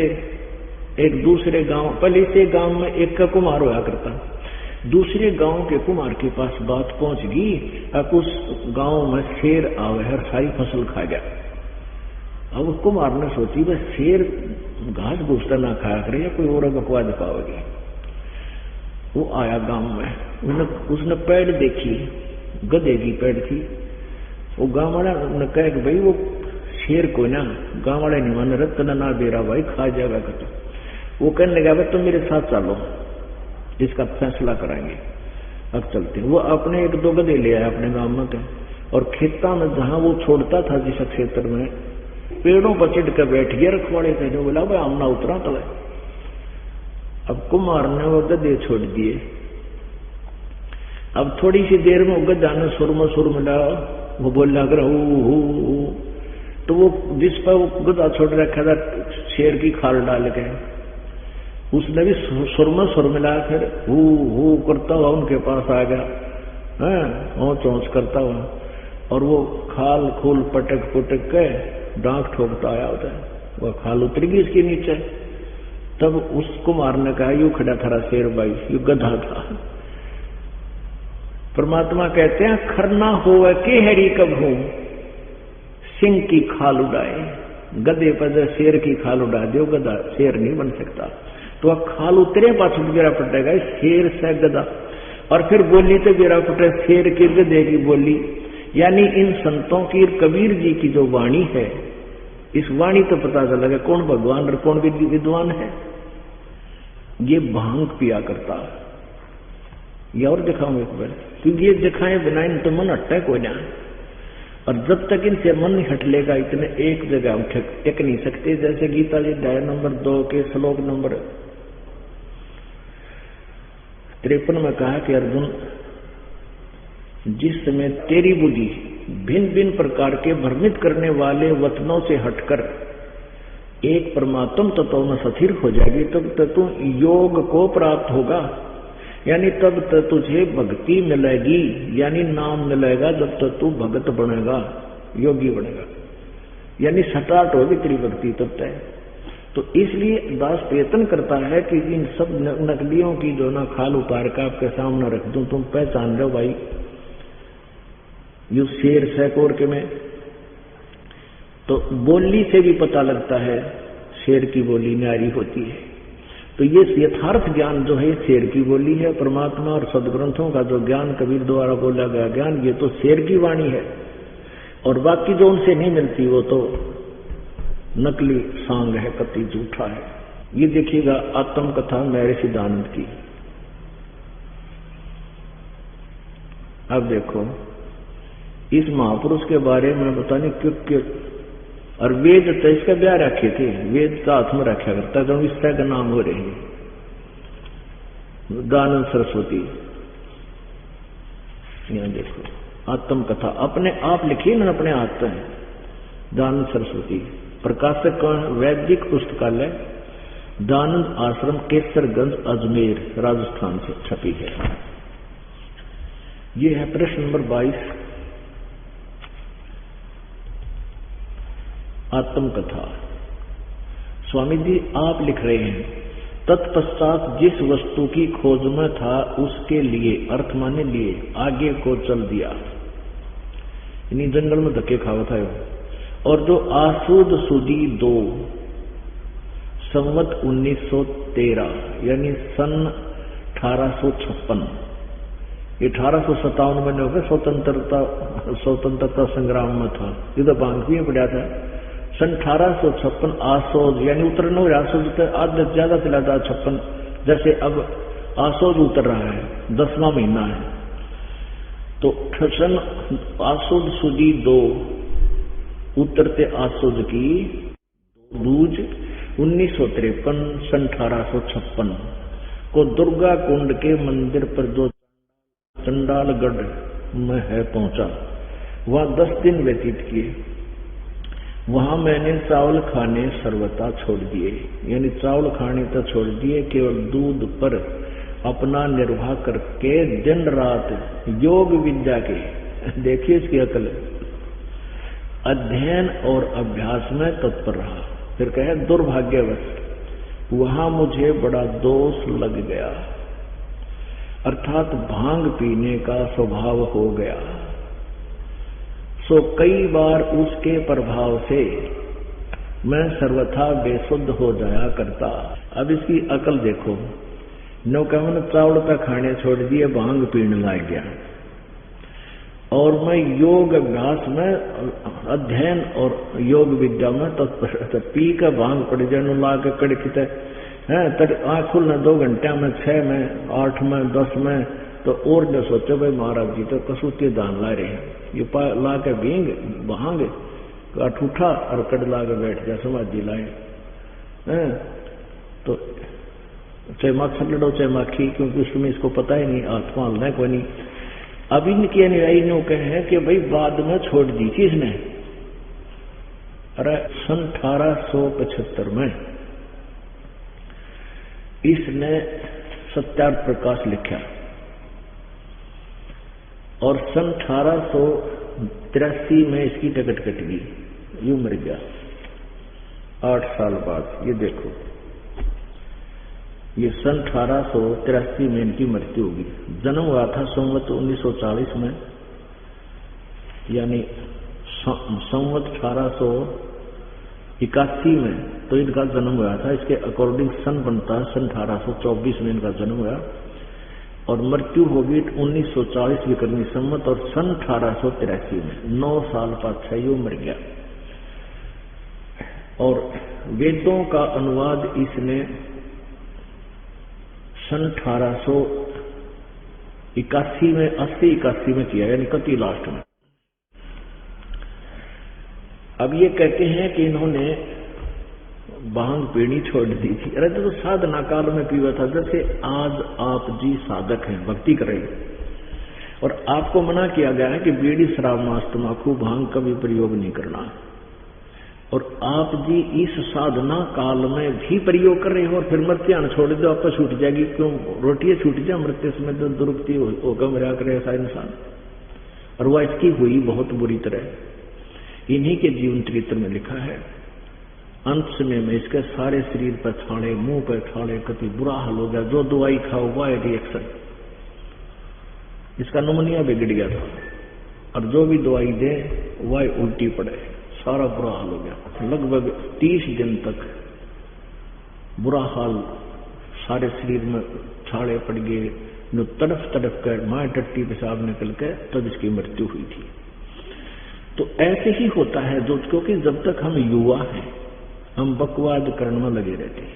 एक दूसरे गांव, पहले से गांव में एक का कुमार होया करता, दूसरे गांव के कुमार के पास बात पहुंच गई, अब उस गांव में शेर आवे है, सारी फसल खा गया। अब कुमार ने सोची बस शेर घास भूसा ना खाया करे या कोई और बकवाद पाओगे। वो आया गांव में, उसने पेड़ देखी, गधे की पेड़ थी। वो गांव वाला ने कहा कि भाई वो शेर को ना, गांव वाले नहीं मान रत्न ना दे रहा भाई, खा जाएगा कतो। वो कहने लगा भाई तुम मेरे साथ चलो, इसका फैसला कराएंगे। अब चलते, वो अपने एक दो गधे ले आया अपने गांव में के, और खेता में जहां वो छोड़ता था जिस क्षेत्र में, पेड़ों पर चिढ़ कर बैठ गया रखवाड़े थे, जो बोला भाई हम ना उतरा तो अब कुम्हार ने वो गधे छोड़ दिए। अब थोड़ी सी देर में वो गधा ने सुर मिला, वो बोलना कर हु। तो वो जिस पर वो गधा छोड़ रखा था शेर की खाल डाल के, उसने भी सुर मिला, फिर हु करता हुआ उनके पास आ गया, चौंच करता हुआ, और वो खाल खूल पटक के डांक ठोकता आया होता है। वह खाल उतरेगी इसके नीचे। तब उसको मारने का यू खड़ा था शेर भाई, यू गधा था। परमात्मा कहते हैं खरना होवे के हरी कब हो, सिंह की खाल उड़ाए। गधे पर जब शेर की खाल उड़ा दो, गधा शेर नहीं बन सकता। तो वह खाल उतरे पाछुट गिरा पटेगा, शेर से गधा। और फिर बोली तो गिरा पटे शेर की गधे की बोली। यानी इन संतों की, कबीर जी की जो वाणी है, इस वाणी तो पता चलेगा कौन भगवान और कौन विद्वान है। ये भांग पिया करता, ये और दिखाऊंगा एक बार, क्योंकि ये दिखाए बिना इन तो मन हटता है कोई ना। और जब तक इनसे मन नहीं हट लेगा, इतने एक जगह हम टिक नहीं सकते। जैसे गीता जी अध्याय नंबर 2 के श्लोक नंबर 53 में कहा कि अर्जुन, जिस समय तेरी बुद्धि भिन्न भिन्न प्रकार के भ्रमित करने वाले वचनों से हटकर एक परमात्म तत्व में स्थिर हो जाएगी, तब तक तू योग को प्राप्त होगा। यानी तब तक तुझे भक्ति मिलेगी, यानी नाम मिलेगा। जब तक तू भगत बनेगा, योगी बनेगा, यानी स्टार्ट होगी तेरी भक्ति तब तक। तो इसलिए दास प्रयत्न करता है कि इन सब नकलियों की जो ना खाल उतार कर आपके सामने रख दूं, तुम पहचान लो भाई यू शेर सैकोर के में। तो बोली से भी पता लगता है शेर की बोली न्यारी होती है। तो ये यथार्थ ज्ञान जो है शेर की बोली है। परमात्मा और सदग्रंथों का जो ज्ञान कबीर द्वारा बोला गया ज्ञान, ये तो शेर की वाणी है। और बाकी जो उनसे नहीं मिलती वो तो नकली सांग है, कति झूठा है। ये देखिएगा आत्मकथा मेरे सिद्धांत की। अब देखो इस महापुरुष के बारे में पता नहीं क्यों, और वेद तो इसका ब्याह रखे थे, वेद का हाथ में रखा करता था, इस तरह का नाम हो रहे हैं दानंद सरस्वती। यहाँ देखो आत्मकथा अपने आप लिखी ना, अपने हाथ में दानंद सरस्वती। प्रकाशक कौन? वैदिक पुस्तकालय, दानंद आश्रम, केसरगंज, अजमेर, राजस्थान से छपी है। ये है प्रश्न नंबर 22, आत्मकथा। स्वामी जी आप लिख रहे हैं, तत्पश्चात जिस वस्तु की खोज में था उसके लिए अर्थ माने लिए आगे को चल दिया, इन्हीं जंगल में धक्के खावा था। और जो आसूद सुदी 2 संवत 1913 यानी सन 1856, 1857 में हो गया स्वतंत्रता संग्राम में था, ये तो बांकी में पड़ा था। सन 1856 आसोज यानी उतरना हो, आसोज आधा ज्यादा चला था 56, जैसे अब आसोज उतर रहा है, 10वां महीना है। तो सन आसोद सुदी 2 उतरते आसोज की दूज 1953 सन 1856 को दुर्गा कुंड के मंदिर पर जो चंडालगढ़ में है पहुंचा, वहां 10 दिन व्यतीत किए। वहां मैंने चावल खाने सर्वथा छोड़ दिए, यानी चावल खाने तो छोड़ दिए, केवल दूध पर अपना निर्वाह करके दिन रात योग विद्या के, देखिए इसकी अकल, अध्ययन और अभ्यास में तत्पर रहा। फिर कहे दुर्भाग्यवश वहां मुझे बड़ा दोष लग गया, अर्थात भांग पीने का स्वभाव हो गया। सो कई बार उसके प्रभाव से मैं सर्वथा बेसुद्ध हो जाया करता। अब इसकी अकल देखो, नौकमन चावल का खाने छोड़ दिए, भांग पीने लग गया, और मैं योग अभ्यास में, अध्ययन और योग विद्या में तत्पर। पी का भांग पड़ जाने ला के कड़कित है, आँख खुलना 2 घंटे में, 6 में, 8 में, 10 में, तो और न सोचो भाई महाराज जी तो कसूती दान ला रहे हैं, ये ला के भींग भांग काठ उठा और कड़ ला के बैठ जा समाधि लाए। तो चाहे माखन लड़ो चाहे माखी, क्योंकि उसमें इसको पता ही नहीं, आत्मा हलना कोई नहीं। अब इनके अनुयायी ने कहे कि भाई बाद में छोड़ दी थी इसने। अरे सन 1875 में इसने सत्यार्थ प्रकाश लिखा और सन 1883 में इसकी टिकट कट गई, यूं मर गया 8 साल बाद। ये देखो, ये सन 1883 में इनकी मृत्यु होगी। जन्म हुआ था संवत 1940 में, यानी संवत 1881 में तो इनका जन्म हुआ था। इसके अकॉर्डिंग सन बनता है सन 1824 में इनका जन्म हुआ और मृत्यु होगी 1940 विक्रमी संवत और सन 1883 में। 9 साल पाछा ये मर गया। और वेदों का अनुवाद इसने सन 1881 में 80-81 में किया, यानी कति लास्ट में। अब ये कहते हैं कि इन्होंने भांग पीनी छोड़ दी थी। अरे तो साधना काल में पीवा था, जैसे आज आप जी साधक हैं, भक्ति करेंगे और आपको मना किया गया है कि बीड़ी शराब मांस तंबाकू भांग का भी प्रयोग नहीं करना है, और आप जी इस साधना काल में भी प्रयोग कर रहे हो और फिर मृत्यान छोड़ दो, आपको छूट जाएगी। क्यों रोटियां छूट जाए मृत्यु समय तो दुरुक्ति होगा मरा करे ऐसा इंसान। और वह इसकी हुई बहुत बुरी तरह। इन्हीं के जीवन चरित्र में लिखा है, अंत समय में इसके सारे शरीर पर छाले, मुंह पर छाले, कति बुरा हाल हो गया। जो दवाई खाओ वह रिएक्शन, इसका नमूनिया बिगड़ गया था और जो भी दवाई दे वह उल्टी पड़े, सारा बुरा हाल हो गया। लगभग 30 दिन तक बुरा हाल, सारे शरीर में छाले पड़ गए, तड़फ तड़फ कर मां टट्टी पेशाब निकल के तब इसकी मृत्यु हुई थी। तो ऐसे ही होता है जो, क्योंकि जब तक हम युवा हैं हम बकवाद करने में लगे रहते हैं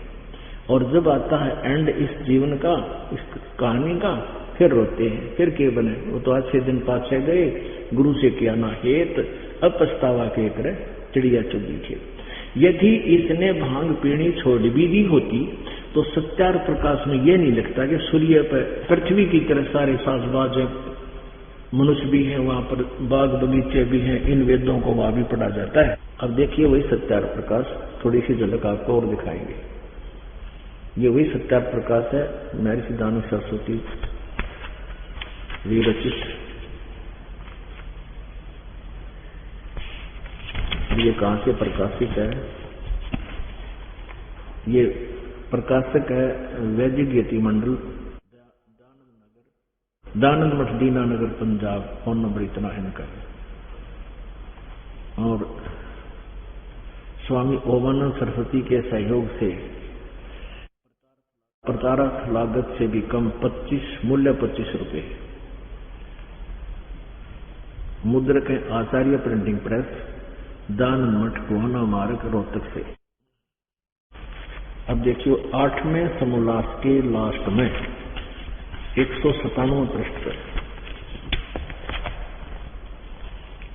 और जब आता है एंड इस जीवन का, इस कहानी का, फिर रोते हैं, फिर के बने। वो तो अच्छे दिन पाछे गए, गुरु से किया ना हेत, अब पछतावा के करे चिड़िया चुगी थे। यदि इसने भांग पीनी छोड़ भी दी होती तो सत्यार्थ प्रकाश में यह नहीं लगता कि सूर्य पर पृथ्वी की तरह सारे साजबाज मनुष्य भी हैं, वहां पर बाग बगीचे भी हैं, इन वेदों को वहां भी पढ़ा जाता है। अब देखिए वही सत्यार्थ प्रकाश, थोड़ी सी झलक आपको और दिखाएंगे। ये वही सत्यार्थ प्रकाश है, महर्षि दानव सरस्वती विरचित। ये कहां से प्रकाशित है? ये प्रकाशक है वैदिक यति मंडल, दानंद मठ, दीनानगर, पंजाब। फोन नंबर इतना इनका है। और स्वामी ओमानंद सरस्वती के सहयोग से प्रचारक लागत से भी कम 25 मूल्य 25 रुपए। मुद्रक है आचार्य प्रिंटिंग प्रेस, दानंद मठ, गोहना मार्ग, रोहतक से। अब देखियो 8वें समोल्लास के लास्ट में 197 पृष्ठ पर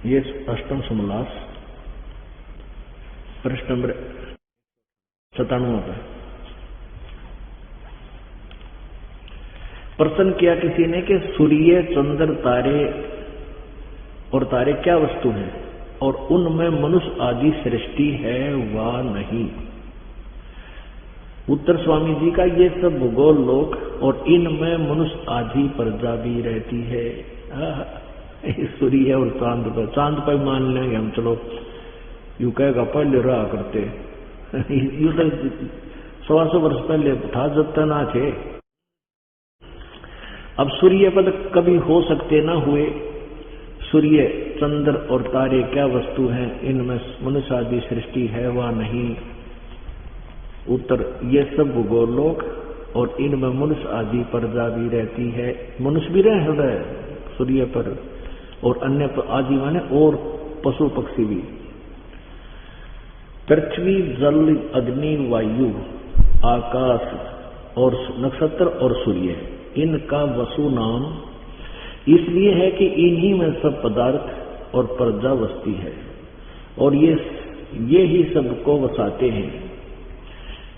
ये 8वां समोल्लास पृष्ठ नंबर 97 पर प्रश्न किया किसी ने कि सूर्य, चंद्र, तारे और तारे क्या वस्तु हैं और उनमें मनुष्य आदि सृष्टि है वा नहीं? उत्तर स्वामी जी का, ये सब भूगोल लोक और इनमें मनुष्य आदि प्रजा भी रहती है। सूर्य और चांद पर, चांद पर मान लेंगे हम, चलो यू कहेगा पहले रहा करते, यू तो 125 वर्ष पहले था जब तक ना थे। अब सूर्य पद कभी हो सकते ना हुए। सूर्य, चंद्र और तारे क्या वस्तु हैं, इनमें मनुष्य आदि सृष्टि है वा नहीं? उत्तर, ये सब भूगोल लोक और इनमें मनुष्य आदि प्रजा भी रहती है। मनुष्य भी रहे हृदय सूर्य पर और अन्य पर आदि माने और पशु पक्षी भी। पृथ्वी, जल, अग्नि, वायु, आकाश और नक्षत्र और सूर्य, इनका वसु नाम इसलिए है कि इन्हीं में सब पदार्थ और प्रजा वस्ती है और ये ही सबको वसाते हैं।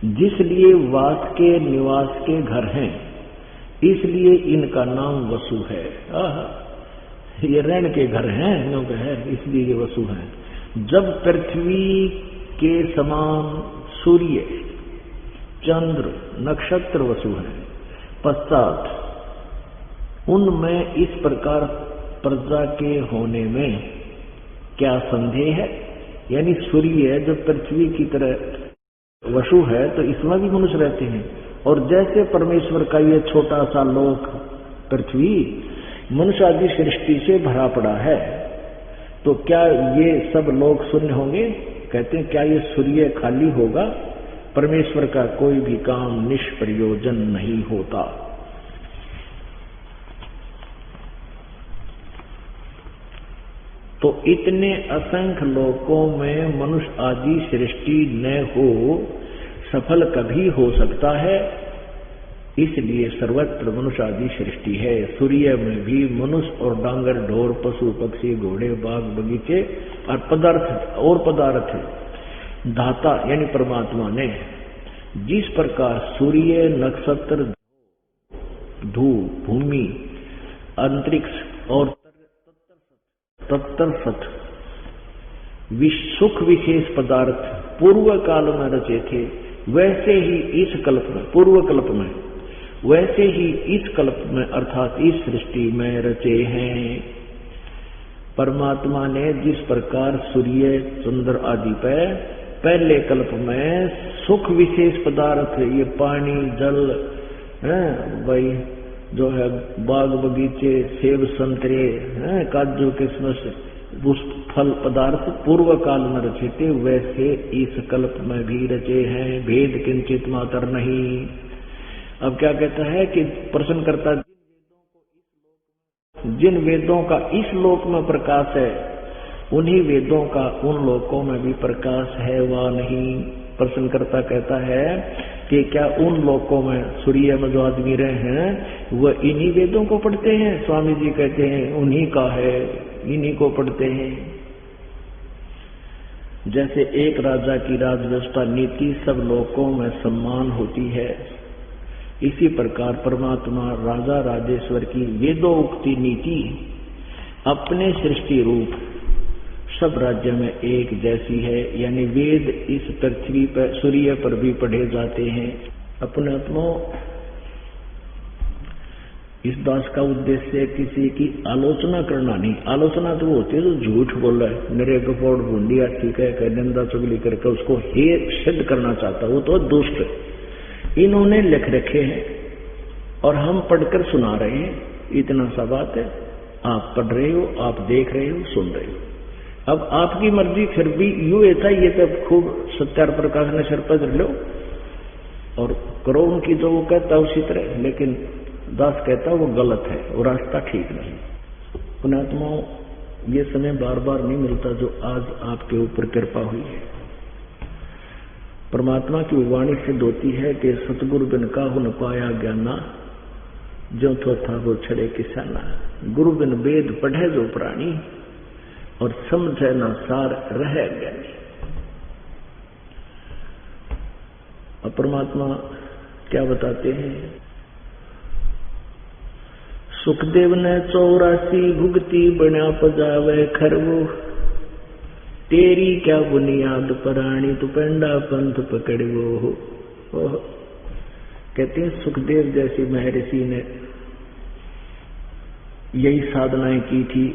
जिसलिए वास के निवास के घर हैं, इसलिए इनका नाम वसु है। ये रहने के घर हैं, लोग है, इसलिए ये वसु हैं। जब पृथ्वी के समान सूर्य, चंद्र, नक्षत्र वसु हैं, पश्चात उनमें इस प्रकार प्रजा के होने में क्या संदेह है। यानी सूर्य जब पृथ्वी की तरह वसु है तो इसमें भी मनुष्य रहते हैं, और जैसे परमेश्वर का ये छोटा सा लोक पृथ्वी मनुष्य आदि सृष्टि से भरा पड़ा है, तो क्या ये सब लोग शून्य होंगे? कहते हैं क्या ये सूर्य खाली होगा? परमेश्वर का कोई भी काम निष्प्रयोजन नहीं होता। तो इतने असंख्य लोकों में मनुष्य आदि सृष्टि न हो सफल कभी हो सकता है, इसलिए सर्वत्र मनुष्य आदि सृष्टि है। सूर्य में भी मनुष्य और डांगर, ढोर, पशु, पक्षी, घोड़े, बाग, बगीचे और पदार्थ धाता यानी परमात्मा ने जिस प्रकार सूर्य, नक्षत्र, धूप, भूमि, अंतरिक्ष और तत्सत सुख विशेष पदार्थ पूर्व काल में रचे थे, वैसे ही इस कल्प में, पूर्व कल्प में, वैसे ही इस कल्प में अर्थात इस सृष्टि में रचे हैं। परमात्मा ने जिस प्रकार सूर्य, चंद्र आदि पे पहले कल्प में सुख विशेष पदार्थ, ये पानी, जल भाई जो है, बाग बगीचे, सेब, संतरे, काजू, किशमिश, फल पदार्थ पूर्व काल में रचे थे, वैसे इस कल्प में भी रचे हैं, भेद किंचित मात्र नहीं। अब क्या कहता है कि प्रश्न करता, जिन वेदों का इस लोक में प्रकाश है, उन्हीं वेदों का उन लोकों में भी प्रकाश है वा नहीं? प्रश्नकर्ता कहता है कि क्या उन लोकों में सूर्य में जो आदमी रहे हैं वह इन्हीं वेदों को पढ़ते हैं? स्वामी जी कहते हैं उन्हीं का है, इन्हीं को पढ़ते हैं। जैसे एक राजा की राज व्यवस्था नीति सब लोकों में सम्मान होती है, इसी प्रकार परमात्मा राजा राजेश्वर की वेदोक्ति नीति अपने सृष्टि रूप सब राज्य में एक जैसी है। यानी वेद इस पृथ्वी पर, सूर्य पर भी पढ़े जाते हैं। अपने आत्मा इस दास का उद्देश्य किसी की आलोचना करना नहीं। आलोचना तो वो होती है जो झूठ बोल रहा है, मेरे गपोड़ बूंदिया ठीक है, निंदा चुगली करके उसको हे सिद्ध करना चाहता, वो तो दुष्ट। इन्होंने लिख रखे हैं और हम पढ़कर सुना रहे हैं, इतना सा बात है। आप पढ़ रहे हो, आप देख रहे हो, सुन रहे हो। अब आपकी मर्जी, फिर भी यूं ऐसा ये तो खूब सत्यार प्रकाश ने सिर पर लो और करो उनकी जो वो कहता उसी तरह, लेकिन दास कहता वो गलत है, वो रास्ता ठीक नहीं। पुण्यात्माओं, ये समय बार बार नहीं मिलता जो आज आपके ऊपर कृपा हुई है। परमात्मा की वाणी सिद्ध होती है कि सतगुरु बिन काहु न पाया ज्ञाना, जो तो था वो छड़े किसाना। गुरु बिन वेद पढ़े जो प्राणी, और समझे न सार रह ज्ञानी। और परमात्मा क्या बताते हैं? सुखदेव ने 84 भुगती बना पजावे खरवो, तेरी क्या बुनियाद पराणी तू पेंडा पंथ पकड़वो। कहते हैं सुखदेव जैसी महर्षि ने यही साधनाएं की थी,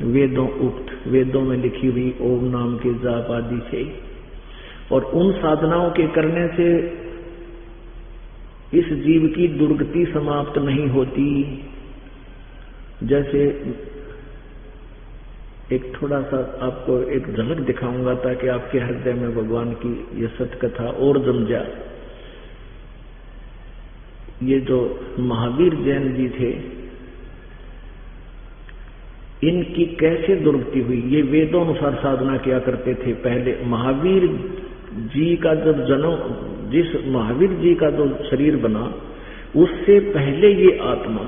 वेदों उक्त, वेदों में लिखी हुई ओम नाम के जाप आदि से, और उन साधनाओं के करने से इस जीव की दुर्गति समाप्त नहीं होती। जैसे एक थोड़ा सा आपको एक झलक दिखाऊंगा ताकि आपके हृदय में भगवान की ये सत्य कथा और जम जाए। ये जो महावीर जैन जी थे, इनकी कैसे दुर्गति हुई? ये वेदों अनुसार साधना किया करते थे। पहले महावीर जी का जब जन्म, जिस महावीर जी का जो शरीर बना, उससे पहले ये आत्मा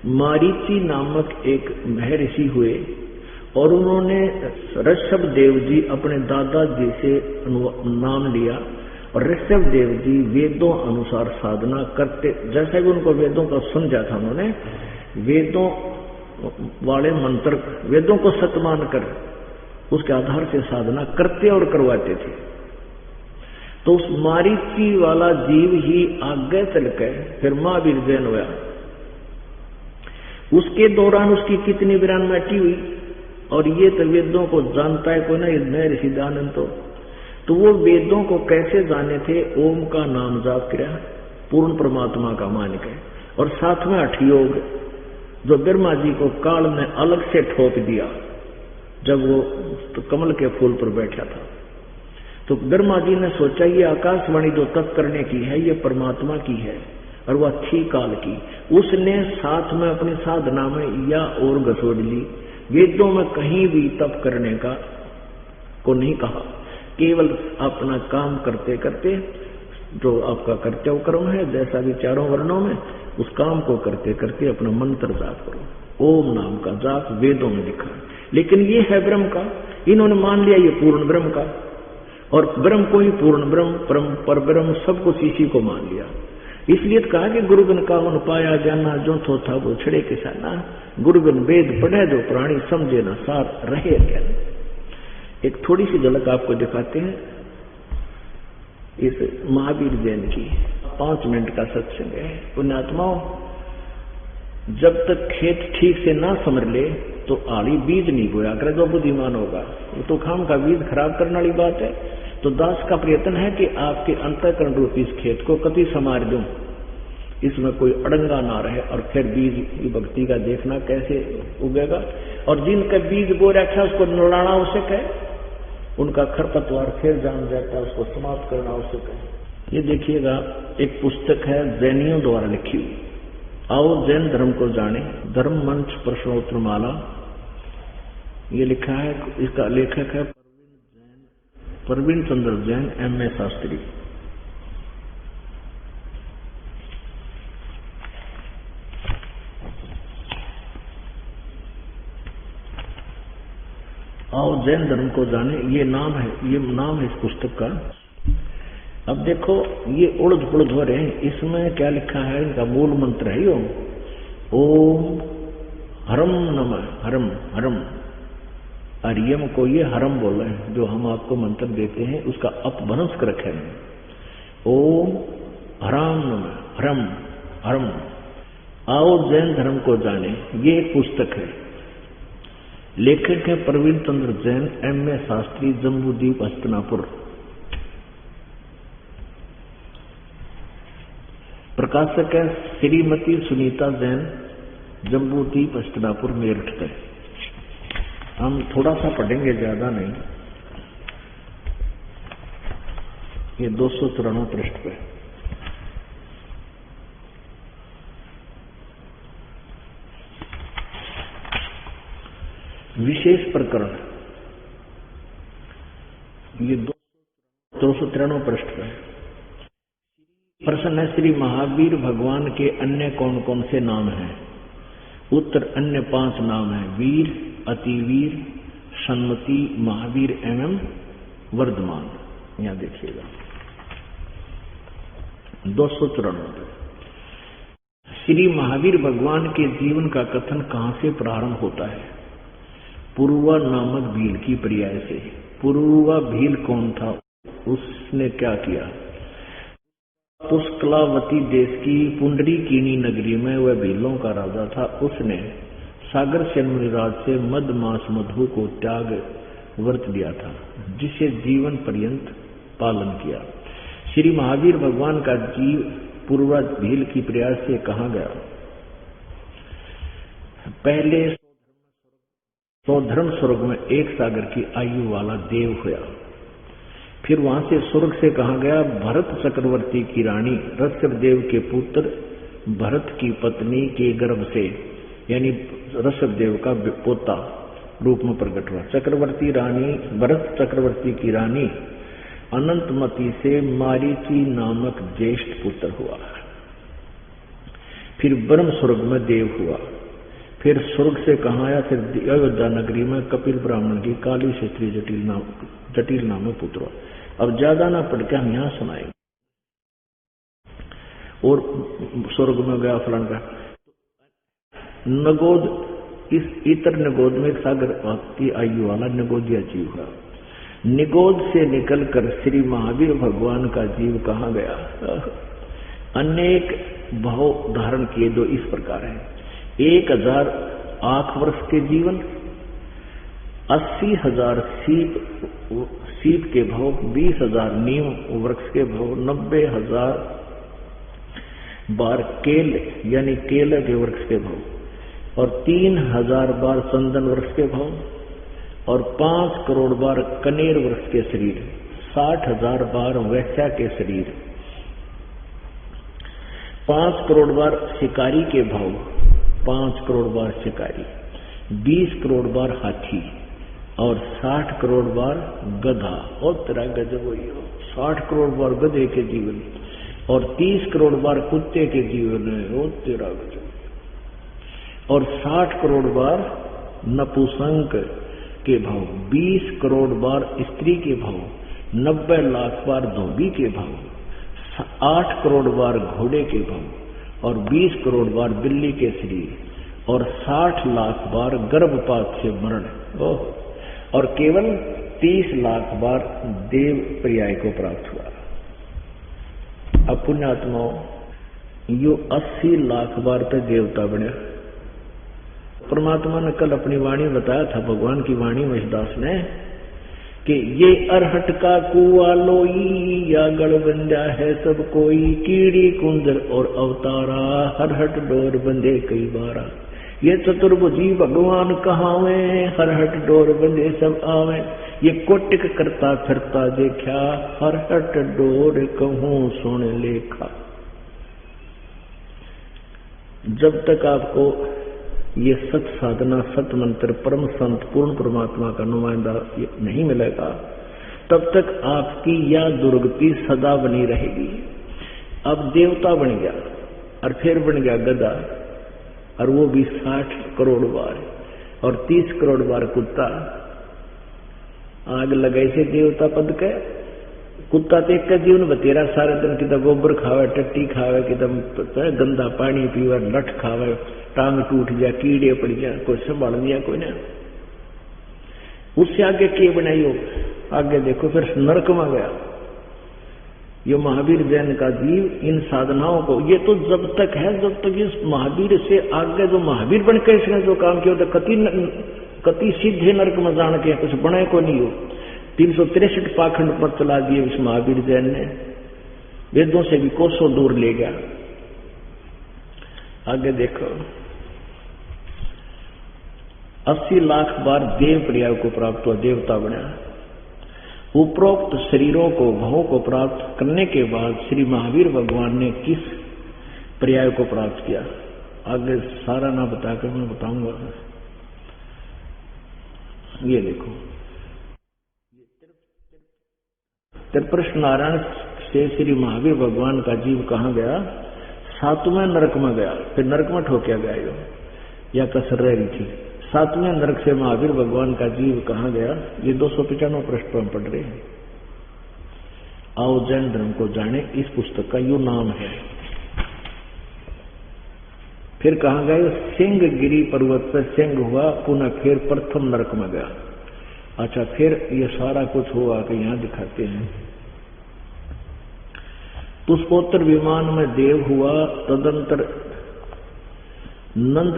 मारीची नामक एक महर्षि हुए, और उन्होंने ऋषभ देव जी अपने दादाजी से नाम लिया, और ऋषभ देव जी वेदों अनुसार साधना करते, जैसा भी उनको वेदों का समझा था उन्होंने, वेदों वाले मंत्र, वेदों को सत्य मानकर उसके आधार से साधना करते और करवाते थे। तो उस मारीची वाला जीव ही आगे चल के फिर महावीर जैन हुआ। उसके दौरान उसकी कितनी वीरान मिटी हुई, और ये तो वेदों को जानता है कोई ना, ऋषि दयानंद तो वो वेदों को कैसे जाने थे? ओम का नाम जाप किया पूर्ण परमात्मा का मान के, और साथ में 8 योग जो ब्रह्मा जी को काल ने अलग से ठोक दिया जब वो तो कमल के फूल पर बैठा था। तो ब्रह्मा जी ने सोचा ये आकाशवाणी जो तप करने की है ये परमात्मा की है, और वह थी काल की। उसने साथ में अपनी साधना में या और घसोड़ ली। वेदों में कहीं भी तप करने का को नहीं कहा, केवल अपना काम करते करते जो आपका कर्तव्य कर्म है, जैसा भी 4 वर्णों में, उस काम को करते करते अपना मंत्र जाप करो। ओम नाम का जाप वेदों में लिखा है, लेकिन ये है ब्रह्म का। इन्होंने मान लिया ये पूर्ण ब्रह्म का, और ब्रह्म को ही पूर्ण ब्रह्म, परम पर ब्रह्म सब कुछ इसी को मान लिया। इसलिए तो कहा कि गुरुबिन का मन पाया जाना, जो थो था वो छड़े किसाना। गुरुबिन वेद पढ़े जो प्राणी, समझे ना सार रहे क्या। एक थोड़ी सी झलक आपको दिखाते हैं इस महावीर जैन की। 5 मिनट का सत्संग है। पुण्यात्माओं, जब तक खेत ठीक से ना समझ ले तो आड़ी बीज नहीं बोया करे, जो बुद्धिमान होगा। वो तो खाम का बीज खराब करने वाली बात है। तो दास का प्रयत्न है कि आपके अंतःकरण रूपी इस खेत को कति संवार दूं, इसमें कोई अड़ंगा ना रहे, और फिर बीज की भक्ति का देखना कैसे उगेगा। और जिनका बीज बो रखा उसको नड़ाना आवश्यक है, उनका खरपतवार फिर जान जाता है, उसको समाप्त करना आवश्यक है। ये देखिएगा, एक पुस्तक है जैनियों द्वारा लिखी हुई, आओ जैन धर्म को जाने, धर्म मंच प्रश्नोत्तर माला। ये लिखा है, इसका लेखक है प्रवीण चंद्र जैन, M.A. शास्त्री। आओ जैन धर्म को जाने, ये नाम है इस पुस्तक का। अब देखो ये उड़द पुड़द हो रहे हैं, इसमें क्या लिखा है? इनका मूल मंत्र है यो ओम हरम नमः, हरम हरम। हरियम को ये हरम बोल रहे हैं, जो हम आपको मंत्र देते हैं उसका अपभ्रंश कर रखे हैं। ओम हराम नमः, हरम हरम। आओ जैन धर्म को जाने, ये एक पुस्तक है। लेखक है प्रवीण चंद्र जैन, M.A. शास्त्री, जम्बूद्वीप, हस्तिनापुर। प्रकाशक है श्रीमती सुनीता जैन, जम्बूद्वीप, हस्तिनापुर, मेरठ के। हम थोड़ा सा पढ़ेंगे, ज्यादा नहीं। ये 294 पृष्ठ पे। विशेष प्रकरण, ये 293 पृष्ठ पे। प्रश्न है, श्री महावीर भगवान के अन्य कौन कौन से नाम हैं? उत्तर, अन्य 5 नाम हैं: वीर, अतिवीर, सन्मति, महावीर एवं वर्धमान। यहां देखिएगा 294। श्री महावीर भगवान के जीवन का कथन कहां से प्रारंभ होता है? पुरुवा नामक भील की पर्याय से। पुरुवा भील कौन था? उसने क्या किया? पुष्कलावती देश की पुंडरीकीनी नगरी में वह भीलों का राजा था। उसने सागर सेन मुनिराज से मद मास मधु को त्याग व्रत दिया था, जिसे जीवन पर्यंत पालन किया। श्री महावीर भगवान का जीव पूर्वा भील की प्रयास से कहा गया। पहले स्वधर्म स्वर्ग में 1 सागर की आयु वाला देव हुआ। फिर वहां से स्वर्ग से कहा गया भरत चक्रवर्ती की रानी ऋषभ देव के पुत्र भरत की पत्नी के गर्भ से, यानी ऋषभ देव का पोता रूप में प्रकट हुआ। चक्रवर्ती रानी, भरत चक्रवर्ती की रानी अनंतमती से मारीची नामक ज्येष्ठ पुत्र हुआ। फिर ब्रह्म स्वर्ग में देव हुआ। फिर स्वर्ग से कहा आया, फिर अयोध्या नगरी में कपिल ब्राह्मण की काली क्षत्रिय जटिल नामक पुत्र हुआ। अब ज्यादा ना पढ़ के हम यहाँ सुनाएंगे। और स्वर्ग में गया फलान का नगोद, इस इतर नगोद में एक सागर की आयु वाला नगोदिया जीव है। निगोद से निकलकर श्री महावीर भगवान का जीव कहाँ गया? अनेक भाव धारण किए दो इस प्रकार है। 1000 आंख वर्ष के जीवन, 80,000 सीप के भाव, 20,000 नीम वृक्ष के भाव, 90,000 बार केल यानी केले के वृक्ष के भाव, और 3,000 बार चंदन वृक्ष के भाव, और 5 करोड़ बार कनेर वृक्ष के शरीर, 60,000 बार वैश्या के शरीर, 5 करोड़ बार शिकारी के भाव, 5 करोड़ बार शिकारी, 20 करोड़ बार हाथी, और 60 करोड़ बार गधा। और तेरा गजब हुई हो, 60 करोड़ बार गधे के जीवन और 30 करोड़ बार कुत्ते के जीवन है। वो तेरा गजब, और 60 करोड़ बार नपुंसक के भाव, 20 करोड़ बार स्त्री के भाव, 90 लाख बार धोबी के भाव, 8 करोड़ बार घोड़े के भाव, और 20 करोड़ बार बिल्ली के शरीर, और 60 लाख बार गर्भपात से मरण, और केवल 30 लाख बार देव पर्याय को प्राप्त हुआ। अब पुण्यात्माओं यो 80 लाख बार तक देवता बने। परमात्मा ने कल अपनी वाणी बताया था, भगवान की वाणी महेशदास ने, कि ये अरहट का कुआ लोई या गढ़बंदा है सब कोई, कीड़ी कुंदर और अवतारा, हरहट डोर बंधे कई बारा। ये चतुर्भुजी भगवान कहावे, हरहट डोर बंधे सब आवे। ये कोटिक करता फिरता देखा, हरहट डोर कहूं सुन लेखा। जब तक आपको ये सत साधना, सत मंत्र, परम संत, पूर्ण परमात्मा का नुमाइंदा नहीं मिलेगा, तब तक आपकी यह दुर्गति सदा बनी रहेगी। अब देवता बन गया और फिर बन गया गधा, और वो भी 60 करोड़ बार, और 30 करोड़ बार कुत्ता। आग लगाई से देवता पद के कुत्ता तो एक जीवन बतेरा सारे दिन, कितना गोबर खावे, टट्टी खावे, कितना गंदा पानी पीवे, लठ खावे, टांग टूट जाए, कीड़े पड़ जाए, कोई संभाल दिया कोई ना। उससे आगे के बनाई हो, आगे देखो फिर नरक में गया। ये महावीर जैन का जीव इन साधनाओं को, ये तो जब तक है, जब तक इस महावीर से आगे जो महावीर बन के इसने जो काम किया, तो कति सीधे नरक में जान के कुछ बने को नहीं हो। 363 पाखंड पर चला दिए इस महावीर जैन ने, वेदों से भी कोसों दूर ले गया। आगे देखो 80 लाख बार देव पर्याय को प्राप्त हुआ, देवता बना। उपरोक्त शरीरों को, भावों को प्राप्त करने के बाद श्री महावीर भगवान ने किस पर्याय को प्राप्त किया? आगे सारा ना बताकर मैं बताऊंगा। ये देखो, त्रिपुर नारायण से श्री महावीर भगवान का जीव कहाँ गया? 7वें नरक में गया। फिर नरक में ठोकिया गया यो, या कसर रही थी। 7वें नरक से महावीर भगवान का जीव कहाँ गया? ये 295 पृष्ठ पर हम पढ़ रहे हैं। आओ जैन धर्म को जाने, इस पुस्तक का यो नाम है। फिर कहाँ गए? सिंहगिरी पर्वत पर सिंह हुआ, पुनः फिर प्रथम नरक में गया। अच्छा, फिर ये सारा कुछ हुआ कि यहाँ दिखाते हैं। पुष्पोत्तर विमान में देव हुआ, तदंतर नंद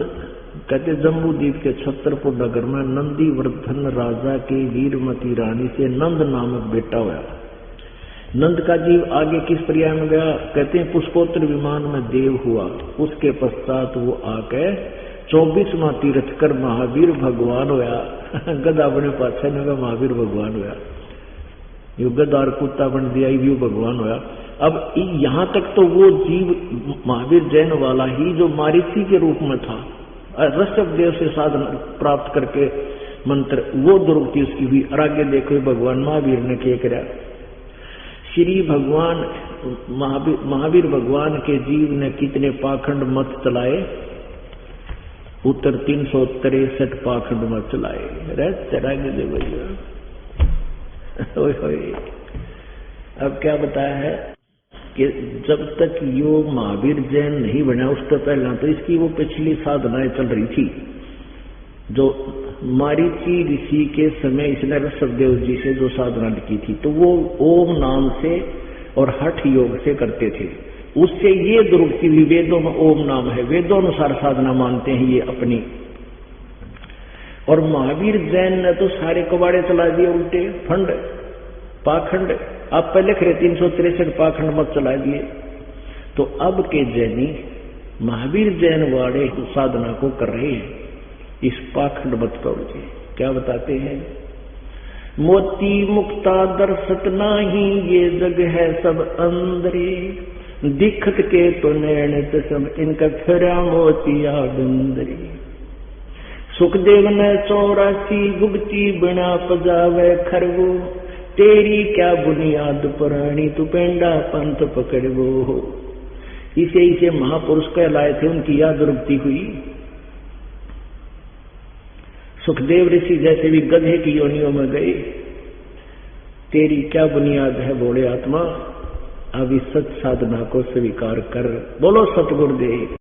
कहते जम्बू द्वीप के छतरपुर नगर में नंदी वर्धन राजा की वीरमती रानी से नंद नामक बेटा हुआ। नंद का जीव आगे किस पर्याय में गया? कहते हैं पुष्पोत्तर विमान में देव हुआ, उसके पश्चात वो आके 24वां तीर्थ कर महावीर भगवान होया। गधा बने पाछे ने महावीर भगवान होया, यो गधा और कुत्ता बन दिया, ये भगवान होया। अब यहाँ तक तो वो जीव महावीर जैन वाला ही जो मारीची के रूप में था, ऋषभ देव से साधन प्राप्त करके मंत्र, वो दुर्गति उसकी हुई। और आगे देखो भगवान महावीर ने क्या करा। श्री भगवान महावीर भगवान के जीव ने कितने पाखंड मत चलाए? उत्तर 363 पाखंड मत चलाए। अब क्या बताया है कि जब तक योग महावीर जैन नहीं बना उससे पहले तो इसकी वो पिछली साधनाएं चल रही थी, जो मारीची ऋषि के समय इसने ऋषभदेव जी से जो साधना लिखी थी, तो वो ओम नाम से और हठ योग से करते थे। उससे ये दुर्गति हुई, वेदों में ओम नाम है, वेदों अनुसार साधना मानते हैं ये अपनी। और महावीर जैन ने तो सारे कबाड़े चला दिए, उल्टे फंड पाखंड। आप पहले लिख रहे 363 पाखंड मत चला दिए। तो अब के जैनी महावीर जैन वाले साधना को कर रहे हैं, इस पाखंड मत का उलझे। क्या बताते हैं? मोती मुक्ता दर्शत नाही, ये जग है सब अंदरे, दिखत के तो नैणत सब, इनका फिरा मोतिया बंदरे। सुखदेव ने 84 भुगती बिना पजावे खरगो, तेरी क्या बुनियाद पुरानी, तू पेंडा पंथ पकड़वो। इसे महापुरुष कहलाए थे, उनकी याद दुर्गति हुई। सुखदेव ऋषि जैसे भी गधे की योनियों में गए। तेरी क्या बुनियाद है भोले आत्मा, अब इस सत साधना को स्वीकार कर। बोलो सतगुरुदेव।